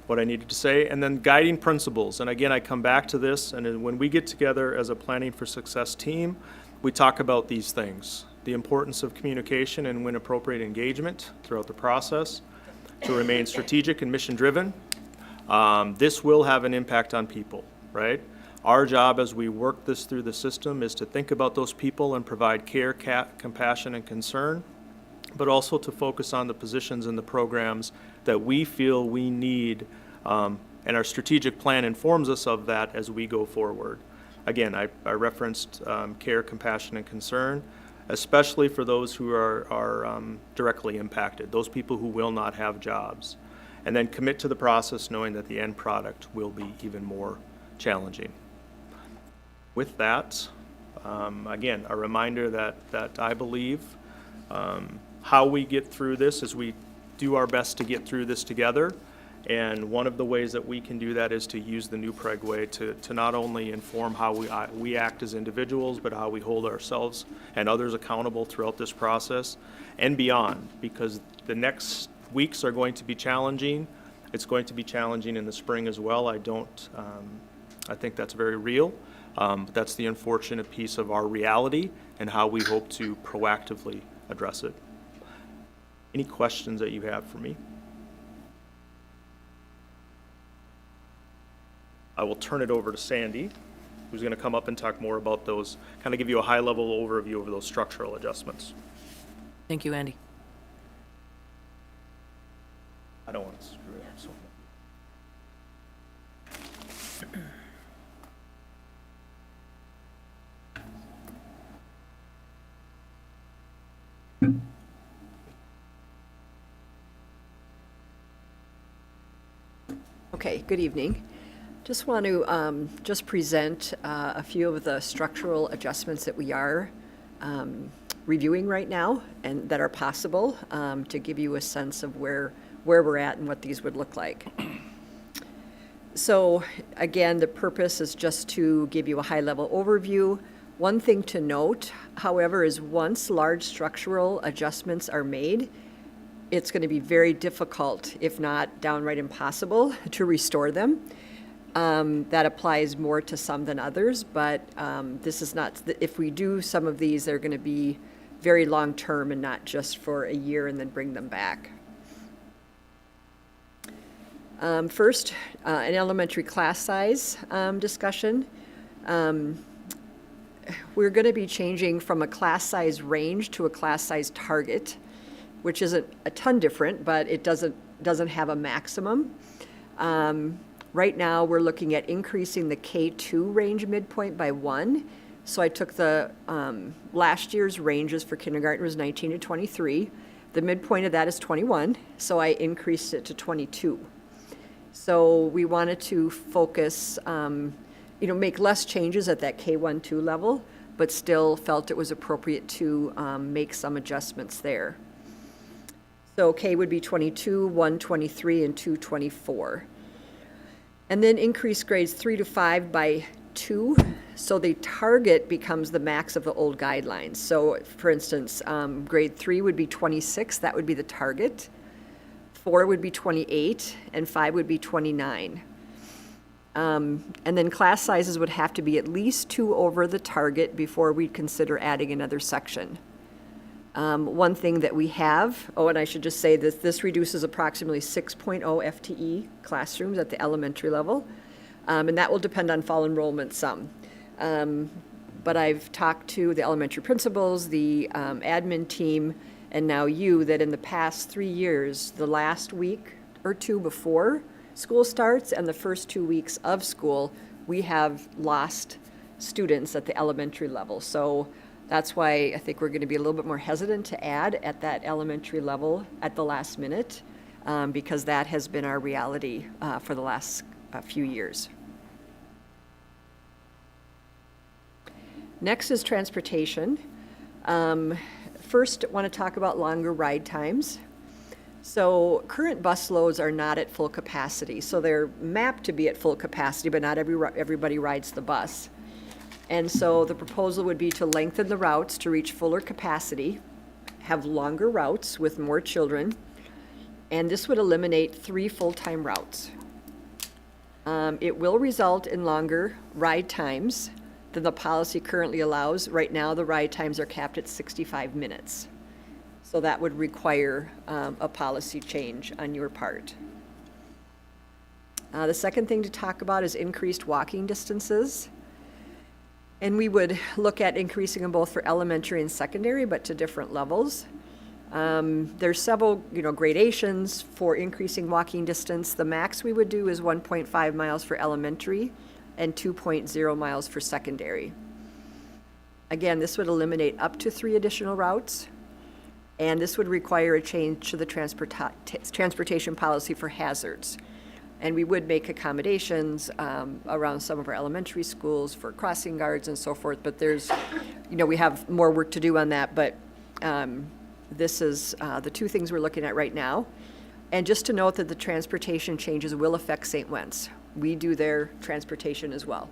what I needed to say. And then guiding principles. And again, I come back to this, and then when we get together as a Planning for Success team, we talk about these things. The importance of communication and, when appropriate, engagement throughout the process, to remain strategic and mission-driven. This will have an impact on people, right? Our job as we work this through the system is to think about those people and provide care, compassion, and concern, but also to focus on the positions and the programs that we feel we need, and our strategic plan informs us of that as we go forward. Again, I referenced care, compassion, and concern, especially for those who are directly impacted, those people who will not have jobs. And then commit to the process knowing that the end product will be even more challenging. With that, again, a reminder that I believe how we get through this is we do our best to get through this together. And one of the ways that we can do that is to use the new Preg way to not only inform how we act as individuals, but how we hold ourselves and others accountable throughout this process and beyond, because the next weeks are going to be challenging. It's going to be challenging in the spring as well. I think that's very real. But that's the unfortunate piece of our reality and how we hope to proactively address it. Any questions that you have for me? I will turn it over to Sandy, who's going to come up and talk more about those, kind of give you a high-level overview of those structural adjustments. Thank you, Andy. I don't want to screw it up so much. Okay, good evening. Just want to just present a few of the structural adjustments that we are reviewing right now and that are possible, to give you a sense of where we're at and what these would look like. So again, the purpose is just to give you a high-level overview. One thing to note, however, is once large structural adjustments are made, it's going to be very difficult, if not downright impossible, to restore them. That applies more to some than others, but this is not, if we do some of these, they're going to be very long-term and not just for a year and then bring them back. First, an elementary class size discussion. We're going to be changing from a class size range to a class size target, which isn't a ton different, but it doesn't have a maximum. Right now, we're looking at increasing the K2 range midpoint by 1. So I took the last year's ranges for kindergarten was 19 to 23. The midpoint of that is 21, so I increased it to 22. So we wanted to focus, make less changes at that K1-2 level, but still felt it was appropriate to make some adjustments there. So K would be 22, 1 23, and 2 24. And then increase grades 3 to 5 by 2. So the target becomes the max of the old guidelines. So for instance, grade 3 would be 26, that would be the target. 4 would be 28, and 5 would be 29. And then class sizes would have to be at least 2 over the target before we'd consider adding another section. One thing that we have, and I should just say that this reduces approximately 6.0 FTE classrooms at the elementary level, and that will depend on fall enrollment some. But I've talked to the elementary principals, the admin team, and now you, that in the past 3 years, the last week or two before school starts and the first 2 weeks of school, we have lost students at the elementary level. So that's why I think we're going to be a little bit more hesitant to add at that elementary level at the last minute, because that has been our reality for the last few years. Next is transportation. First, want to talk about longer ride times. So current bus loads are not at full capacity. So they're mapped to be at full capacity, but not everybody rides the bus. And so the proposal would be to lengthen the routes to reach fuller capacity, have longer routes with more children, and this would eliminate 3 full-time routes. It will result in longer ride times than the policy currently allows. Right now, the ride times are capped at 65 minutes. So that would require a policy change on your part. The second thing to talk about is increased walking distances. And we would look at increasing them both for elementary and secondary, but to different levels. There's several, gradations for increasing walking distance. The max we would do is 1.5 miles for elementary and 2.0 miles for secondary. Again, this would eliminate up to 3 additional routes, and this would require a change to the transportation policy for hazards. And we would make accommodations around some of our elementary schools for crossing guards and so forth, but there's, we have more work to do on that, but this is the 2 things we're looking at right now. And just to note that the transportation changes will affect St. Wentz. We do their transportation as well.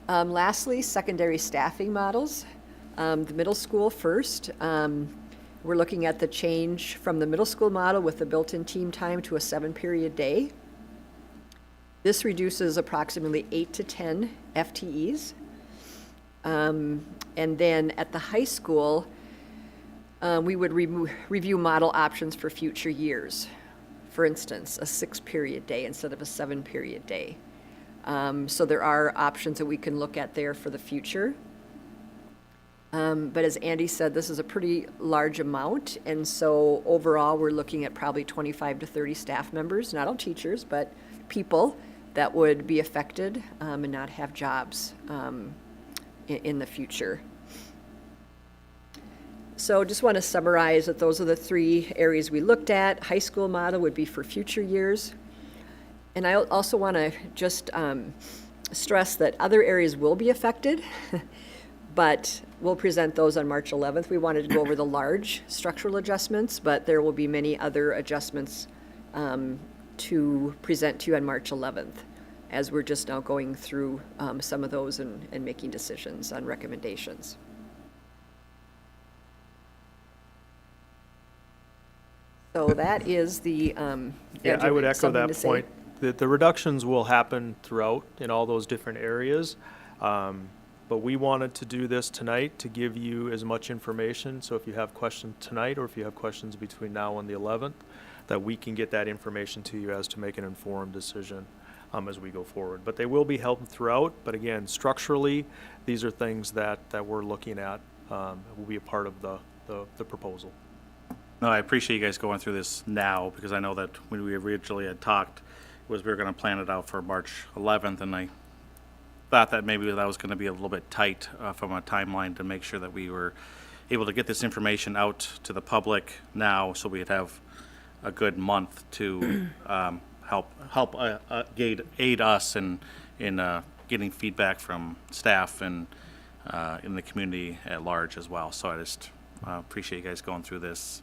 Lastly, secondary staffing models. The middle school first. We're looking at the change from the middle school model with the built-in team time to a 7-period day. This reduces approximately 8 to 10 FTEs. And then at the high school, we would review model options for future years. For instance, a 6-period day instead of a 7-period day. So there are options that we can look at there for the future. But as Andy said, this is a pretty large amount, and so overall, we're looking at probably 25 to 30 staff members, not all teachers, but people that would be affected and not have jobs in the future. So just want to summarize that those are the 3 areas we looked at. High school model would be for future years. And I also want to just stress that other areas will be affected, but we'll present those on March 11th. We wanted to go over the large structural adjustments, but there will be many other adjustments to present to you on March 11th, as we're just now going through some of those and making decisions on recommendations. So that is the Yeah, I would echo something to that say? point. The reductions will happen throughout in all those different areas. But we wanted to do this tonight to give you as much information. So if you have questions tonight, or if you have questions between now and the 11th, that we can get that information to you as to make an informed decision as we go forward. But they will be held throughout. But again, structurally, these are things that we're looking at, will be a part of the proposal. No, I appreciate you guys going through this now, because I know that when we originally had talked, we were going to plan it out for March 11th, and I thought that maybe that was going to be a little bit tight from a timeline to make sure that we were able to get this information out to the public now, so we'd have a good month to help aid us in getting feedback from staff and in the community at large as well. So I just appreciate you guys going through this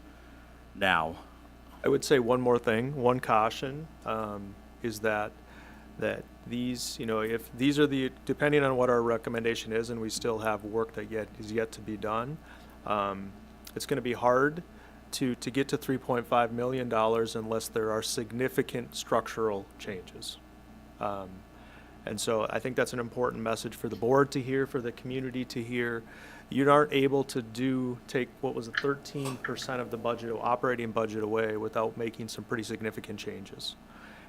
now. I would say one more thing, one caution, is that these, if these are depending on what our recommendation is, and we still have work that is yet to be done, it's going to be hard to get to $3.5 million unless there are significant structural changes. And so I think that's an important message for the board to hear, for the community to hear. You aren't able to take what was 13% of the budget, operating budget, away without making some pretty significant changes.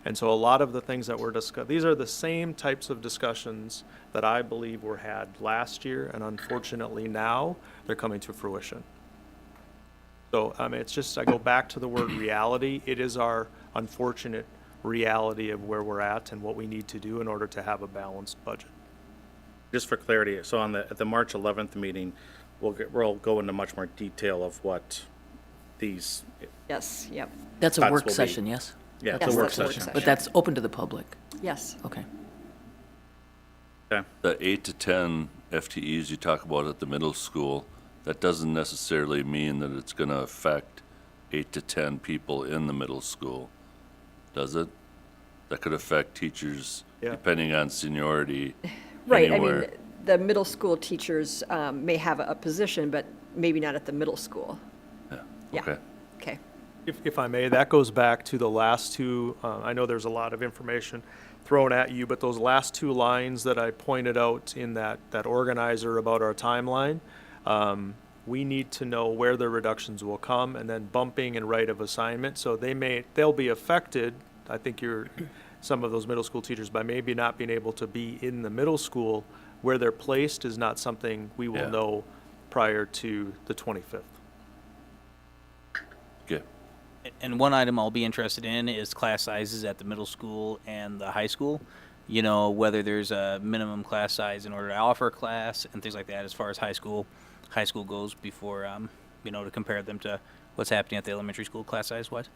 And so a lot of the things that were discussed, these are the same types of discussions that I believe were had last year, and unfortunately now they're coming to fruition. So it's just, I go back to the word reality. It is our unfortunate reality of where we're at and what we need to do in order to have a balanced budget. Just for clarity, so at the March 11th meeting, we'll go into much more detail of what these Yes, yep. That's a thoughts work will be. session, yes? Yeah, it's Yes, a work that's a work session. But that's open to the public. Yes. Okay. Okay. The 8 to 10 FTEs you talk about at the middle school, that doesn't necessarily mean that it's going to affect 8 to 10 people in the middle school, does it? That could affect teachers Yeah. depending on seniority. Right, I anywhere. mean, the middle school teachers may have a position, but maybe not at the middle school. Yeah. Okay. Okay. If I may, that goes back to the last two, I know there's a lot of information thrown at you, but those last two lines that I pointed out in that organizer about our timeline, we need to know where the reductions will come, and then bumping and right of assignment. So they'll be affected, I think some of those middle school teachers, by maybe not being able to be in the middle school. Where they're placed is not something we will Yeah. know prior to the 25th. Okay. And one item I'll be interested in is class sizes at the middle school and the high school. You know, whether there's a minimum class size in order to offer a class and things like that as far as high school goes before, to compare them to what's happening at the elementary school class size wise.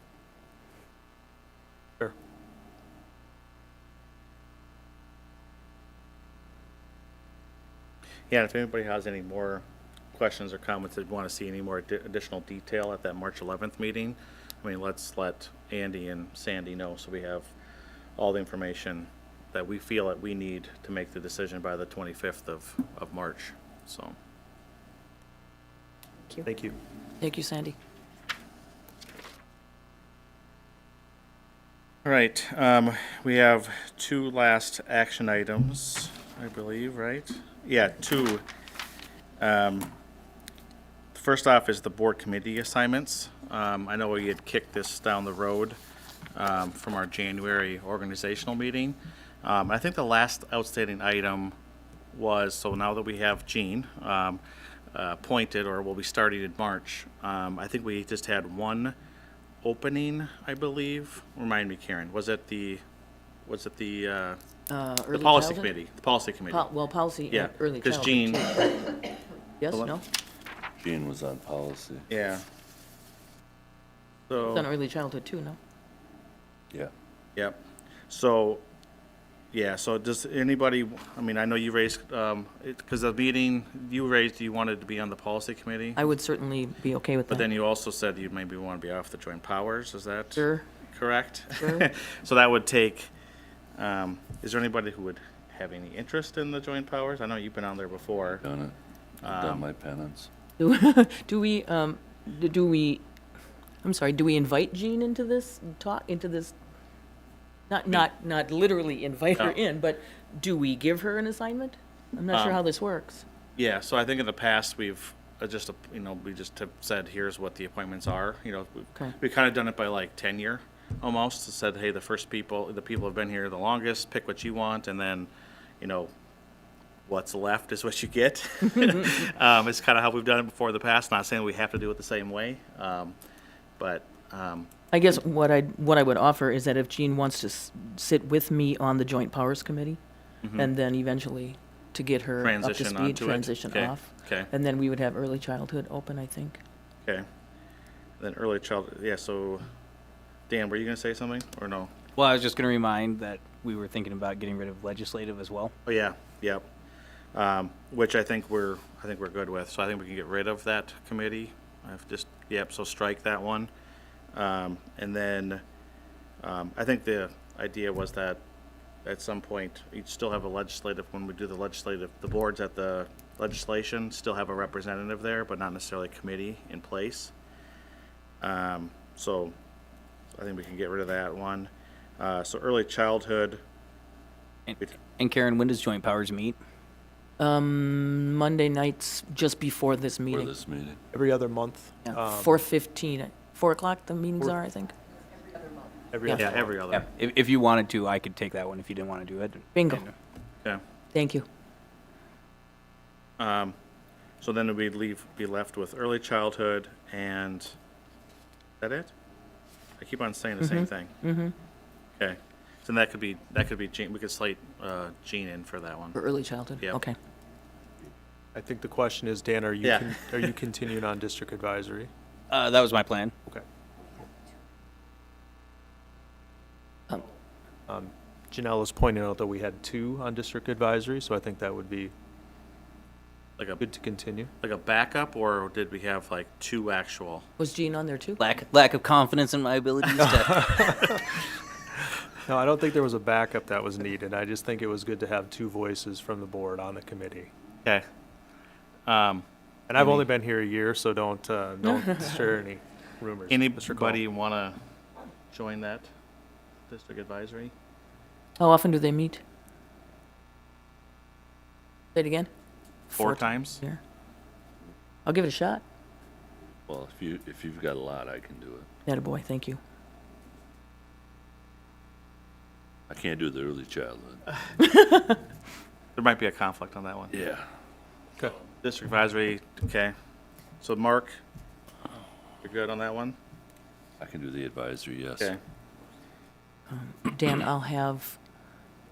Sure. Yeah, if anybody has any more questions or comments, that want to see any more additional detail at that March 11th meeting, I mean, let's let Andy and Sandy know so we have all the information that we feel that we need to make the decision by the 25th of March, so. Thank you. Thank you, Sandy. All right, we have two last action items, I believe, right? Yeah, two. First off is the board committee assignments. I know we had kicked this down the road from our January organizational meeting. I think the last outstanding item was, so now that we have Jean appointed, or will be starting in March, I think we just had one opening, I believe. Remind me, Karen, was it the Early policy childhood? committee? The policy committee. Well, policy Yeah, and early 'cause childhood. Jean- too. Yes, Hold on. no? Jean was on policy. Yeah. It's on So, early childhood too, no? Yeah. yep. So, yeah, so does anybody, I mean, I know you raised, because the meeting you raised, you wanted to be on the policy committee, I would certainly be okay with that. but then you also said you maybe want to be off the joint powers, is that Sure. correct? Sure. So that would take, is there anybody who would have any interest in the joint powers? I know you've been on there before. Done it. I've done my penance. Do we, I'm sorry, do we invite Jean into this not literally invite her No. in, but do we give her an assignment? I'm not sure how this works. Yeah, so I think in the past, we've we just have said, here's what the appointments are, Okay. we've kind of done it by like tenure, almost, said, hey, the people who've been here the longest, pick what you want, and then, what's left is what you get. It's kind of how we've done it before in the past, not saying we have to do it the same way, but, I guess what I would offer is that if Jean wants to sit with me on the Joint Powers Committee, and then eventually to get her up to Transition speed, onto it. transition Okay. off. Okay. And then we would have early childhood open, I think. okay. Then early childhood, yeah, so, Dan, were you gonna say something, or no? Well, I was just going to remind that we were thinking about getting rid of legislative as well. Oh, yeah, yep. Which I think we're good with, so I think we can get rid of that committee. So strike that one. And then, I think the idea was that at some point, you'd still have a legislative, when we do the boards at the legislation, still have a representative there, but not necessarily a committee in place. So I think we can get rid of that one. So early childhood, And Karen, when does Joint Powers meet? Monday nights just before this For meeting. this meeting. Every other month. Yeah, 4:15, 4 o'clock the meetings are, I think. Every Yeah. other yeah, month. every other. Yeah, if you wanted to, I could take that one if you didn't want to do it. Bingo. And- Yeah. Thank you. So then we'd be left with early childhood and, is that it? I keep on saying the same thing. Mm-hmm. Okay, so that could be Jean, we could slate, Jean in for that one. For early childhood? Yep. Okay. I think the question is, Dan, are you Yeah. are you continuing on district advisory? That was my plan. Okay. Janelle was pointing out that we had 2 on district advisory, so I think that would be Like a good to continue. like a backup, or did we have like 2 actual? Was Jean on there too? Lack of confidence in my abilities to. No, I don't think there was a backup that was needed. I just think it was good to have 2 voices from the board on the committee. Okay. And I've only been here a year, so don't share any rumors. Mr. Cole. Anybody want to join that district advisory? How often do they meet? Say it again. 4 times? Yeah. I'll give it a shot. Well, if you've got a lot, I can do it. Attaboy, thank you. I can't do the early childhood. There might be a conflict on that one. Yeah. Okay. District advisory, okay. So Mark, you're good on that one? I can do the advisory, yes. Okay. Dan, I'll have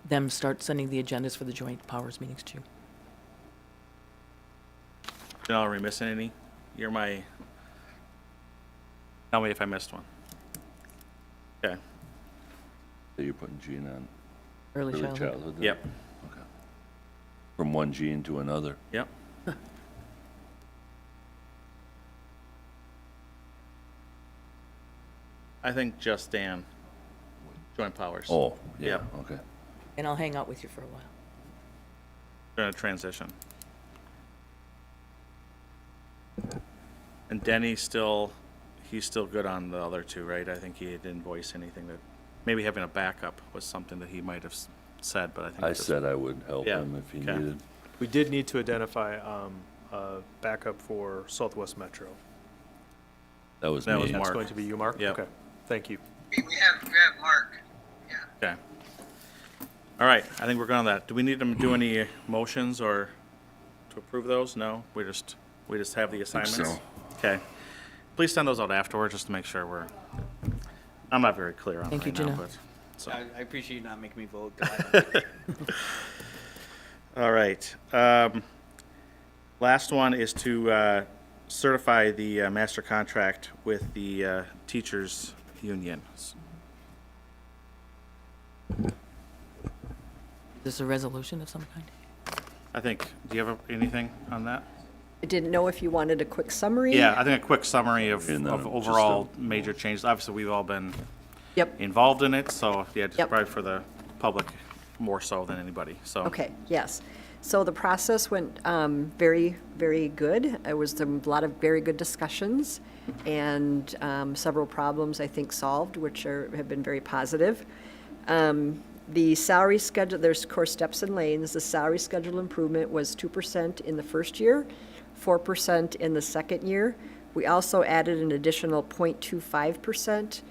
them start sending the agendas for the joint powers meetings too. Janelle, are we missing any? You're my, tell me if I missed one. Okay, So you're putting Gene on Early early childhood. childhood? then? yep, Okay. From one Gene to another. yep. I think just Dan, joint powers. Oh, yeah, Yep. okay. And I'll hang out with you for a while. During a transition. And Denny's still, he's still good on the other 2, right? I think he didn't voice anything that, maybe having a backup was something that he might have said, but I think. I just- said I would help Yeah, him if he okay. needed. We did need to identify a backup for Southwest Metro. That was That me. was That's Mark. going to be you, Mark? Yep. Okay, thank you. We have Mark. Yeah. Okay. All right, I think we're good on that. Do we need to do any motions or to approve those? No? We just have the think assignments? so. Okay. Please send those out afterwards, just to make sure I'm not very clear on it Thank you, right now, Janelle. but, so. I appreciate you not making me vote. All right. Last one is to certify the master contract with the teachers' union. Is this a resolution of some kind? I think, do you have anything on that? I didn't know if you wanted a quick summary. Yeah, I think a quick summary of And then just overall major changes. Obviously, we've all been Yep. involved in it, so yeah, just Yep. probably for the public more so than anybody, so. Okay, yes. So the process went very, very good. It was a lot of very good discussions and several problems, I think, solved, which have been very positive. The salary schedule, there's of course steps and lanes. The salary schedule improvement was 2% in the first year, 4% in the second year. We also added an additional 0.25%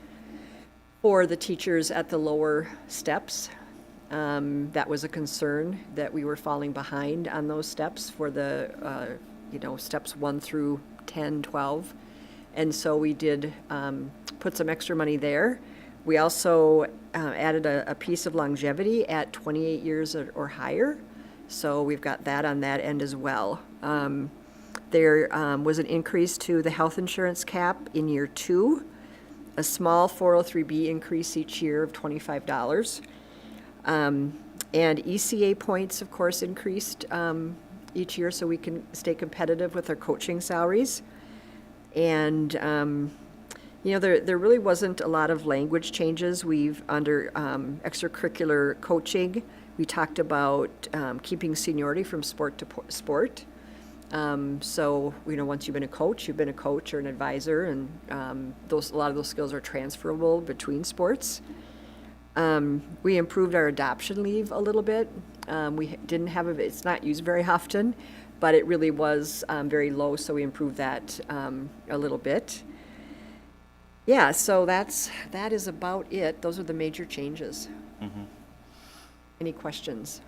for the teachers at the lower steps. That was a concern that we were falling behind on those steps for the, steps 1 through 10, 12. And so we did put some extra money there. We also added a piece of longevity at 28 years or higher. So we've got that on that end as well. There was an increase to the health insurance cap in year 2, a small 403B increase each year of $25. And ECA points, of course, increased each year so we can stay competitive with our coaching salaries. And, there really wasn't a lot of language changes. Under extracurricular coaching, we talked about keeping seniority from sport to sport. So, once you've been a coach, you've been a coach or an advisor, and a lot of those skills are transferable between sports. We improved our adoption leave a little bit. We didn't have it's not used very often, but it really was very low, so we improved that a little bit. Yeah, so that is about it. Those are the major changes. Mm-hmm. Any questions?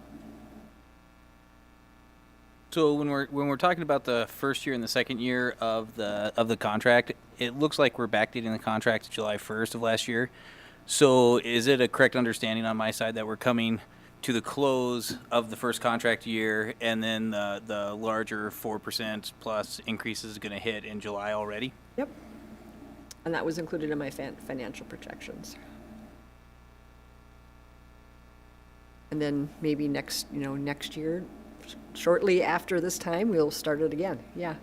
So when we're talking about the first year and the second year of the contract, it looks like we're backdating the contract to July 1st of last year. So is it a correct understanding on my side that we're coming to the close of the first contract year, and then the larger 4% plus increase is going to hit in July already? Yep. And that was included in my financial projections. And then maybe next year, shortly after this time, we'll start it again. Yeah.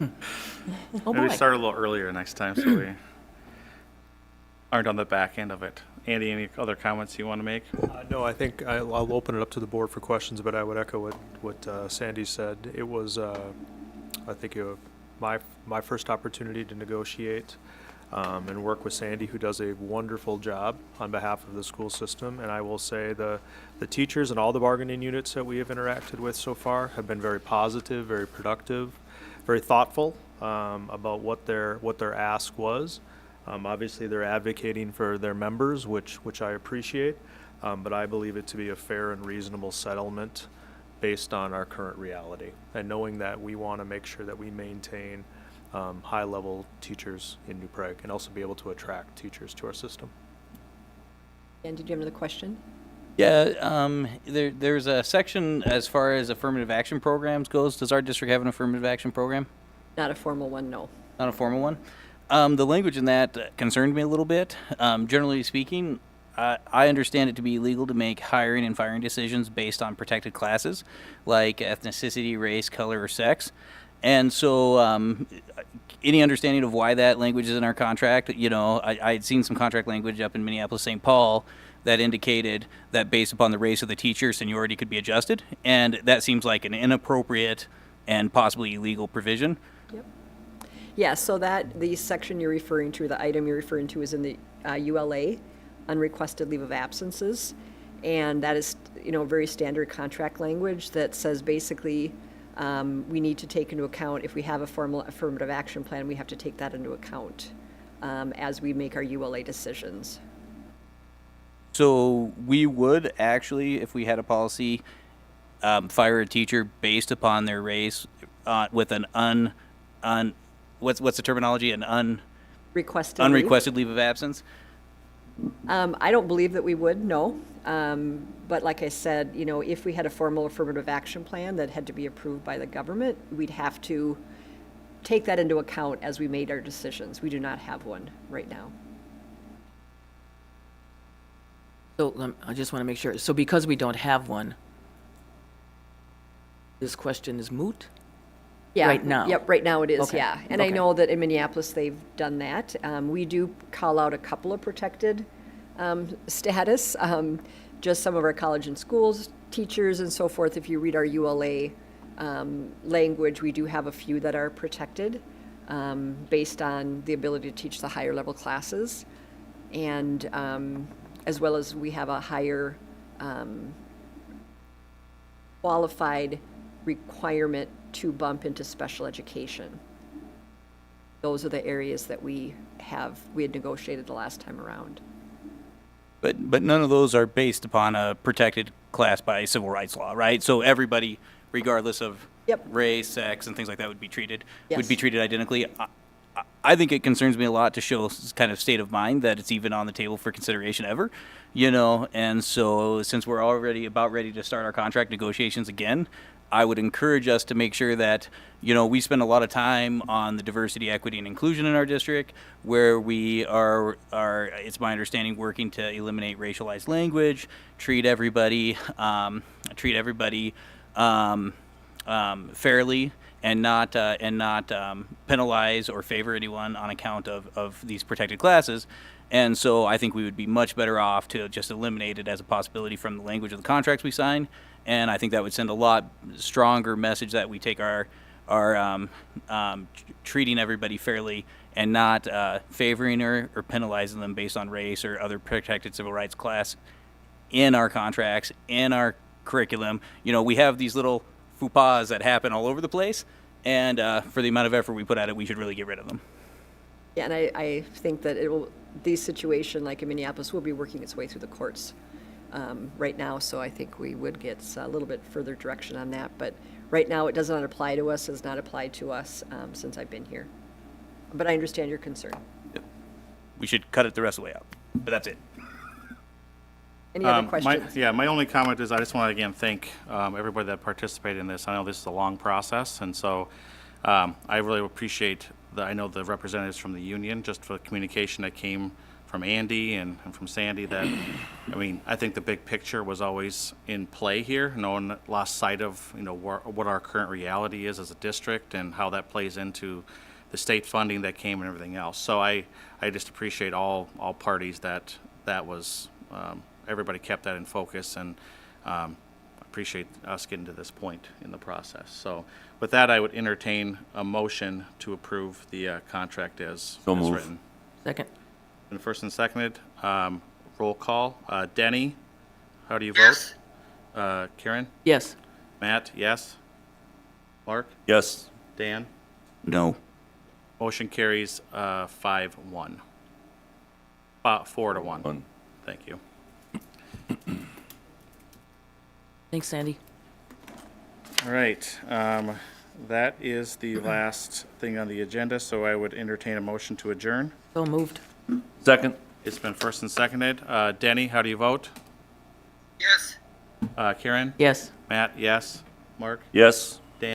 Oh, Maybe boy. start a little earlier next time so we aren't on the back end of it. Andy, any other comments you want to make? No, I think I'll open it up to the board for questions, but I would echo what Sandy said. It was, I think, my first opportunity to negotiate and work with Sandy, who does a wonderful job on behalf of the school system. And I will say the teachers and all the bargaining units that we have interacted with so far have been very positive, very productive, very thoughtful about what their ask was. Obviously, they're advocating for their members, which I appreciate, but I believe it to be a fair and reasonable settlement based on our current reality, and knowing that we want to make sure that we maintain high-level teachers in New Prague and also be able to attract teachers to our system. And did you have another question? Yeah, there's a section as far as affirmative action programs goes. Does our district have an affirmative action program? Not a formal one, no. Not a formal one? The language in that concerned me a little bit. Generally speaking, I understand it to be illegal to make hiring and firing decisions based on protected classes, like ethnicity, race, color, or sex. And so, any understanding of why that language is in our contract? You know, I had seen some contract language up in Minneapolis, St. Paul, that indicated that based upon the race of the teacher, seniority could be adjusted. And that seems like an inappropriate and possibly illegal provision. Yep. Yeah, so the section you're referring to, the item you're referring to is in the ULA, unrequested leave of absences. And that is, very standard contract language that says basically we need to take into account, if we have a formal affirmative action plan, we have to take that into account as we make our ULA decisions. So we would actually, if we had a policy, fire a teacher based upon their race with an what's the terminology? Requested unrequested leave of absence? I don't believe that we would, no. But like I said, if we had a formal affirmative action plan that had to be approved by the government, we'd have to take that into account as we made our decisions. We do not have one right now. So I just want to make sure. So because we don't have one, this question is moot? Yeah. Right now? Yep, right now it is, Okay. yeah. And I Okay. know that in Minneapolis, they've done that. We do call out a couple of protected status, just some of our college and schools, teachers and so forth. If you read our ULA language, we do have a few that are protected based on the ability to teach the higher level classes. And as well as we have a higher qualified requirement to bump into special education. Those are the areas that we had negotiated the last time around. But none of those are based upon a protected class by civil rights law, right? So everybody, regardless of Yep. race, sex, and things like that, would be treated Yes. identically. I think it concerns me a lot to show kind of state of mind that it's even on the table for consideration ever, and so since we're already about ready to start our contract negotiations again, I would encourage us to make sure that, we spend a lot of time on the diversity, equity, and inclusion in our district, where we are it's my understanding, working to eliminate racialized language, treat everybody fairly, and not penalize or favor anyone on account of these protected classes. And so I think we would be much better off to just eliminate it as a possibility from the language of the contracts we sign. And I think that would send a lot stronger message that we take our treating everybody fairly and not favoring or penalizing them based on race or other protected civil rights class in our contracts, in our curriculum. We have these little faux pas that happen all over the place, and for the amount of effort we put at it, we should really get rid of them. Yeah, and I think that these situations, like in Minneapolis, will be working its way through the courts right now, so I think we would get a little bit further direction on that. But right now, it does not apply to us, has not applied to us since I've been here. But I understand your concern. Yep. We should cut it the rest of the way out, but that's it. Any other questions? My only comment is I just want to again thank everybody that participated in this. I know this is a long process, and so I really appreciate I know the representatives from the union just for the communication that came from Andy and from Sandy that, I mean, I think the big picture was always in play here. No one lost sight of, you know, what our current reality is as a district and how that plays into the state funding that came and everything else. So I just appreciate all parties that was, everybody kept that in focus, and appreciate us getting to this point in the process. So with that, I would entertain a motion to approve the contract as So written. Second. And first and seconded, roll call. Denny, how do you Yes. vote? Karen? Yes. Matt, yes? Mark? Yes. Dan? No. Motion carries 5-1. 4-1. One. Thank you. Thanks, Sandy. All right, that is the last thing on the agenda, so I would entertain a motion to adjourn. So moved. Second. It's been first and seconded. Denny, how do you vote? Yes. Karen? Yes. Matt, yes? Mark? Yes.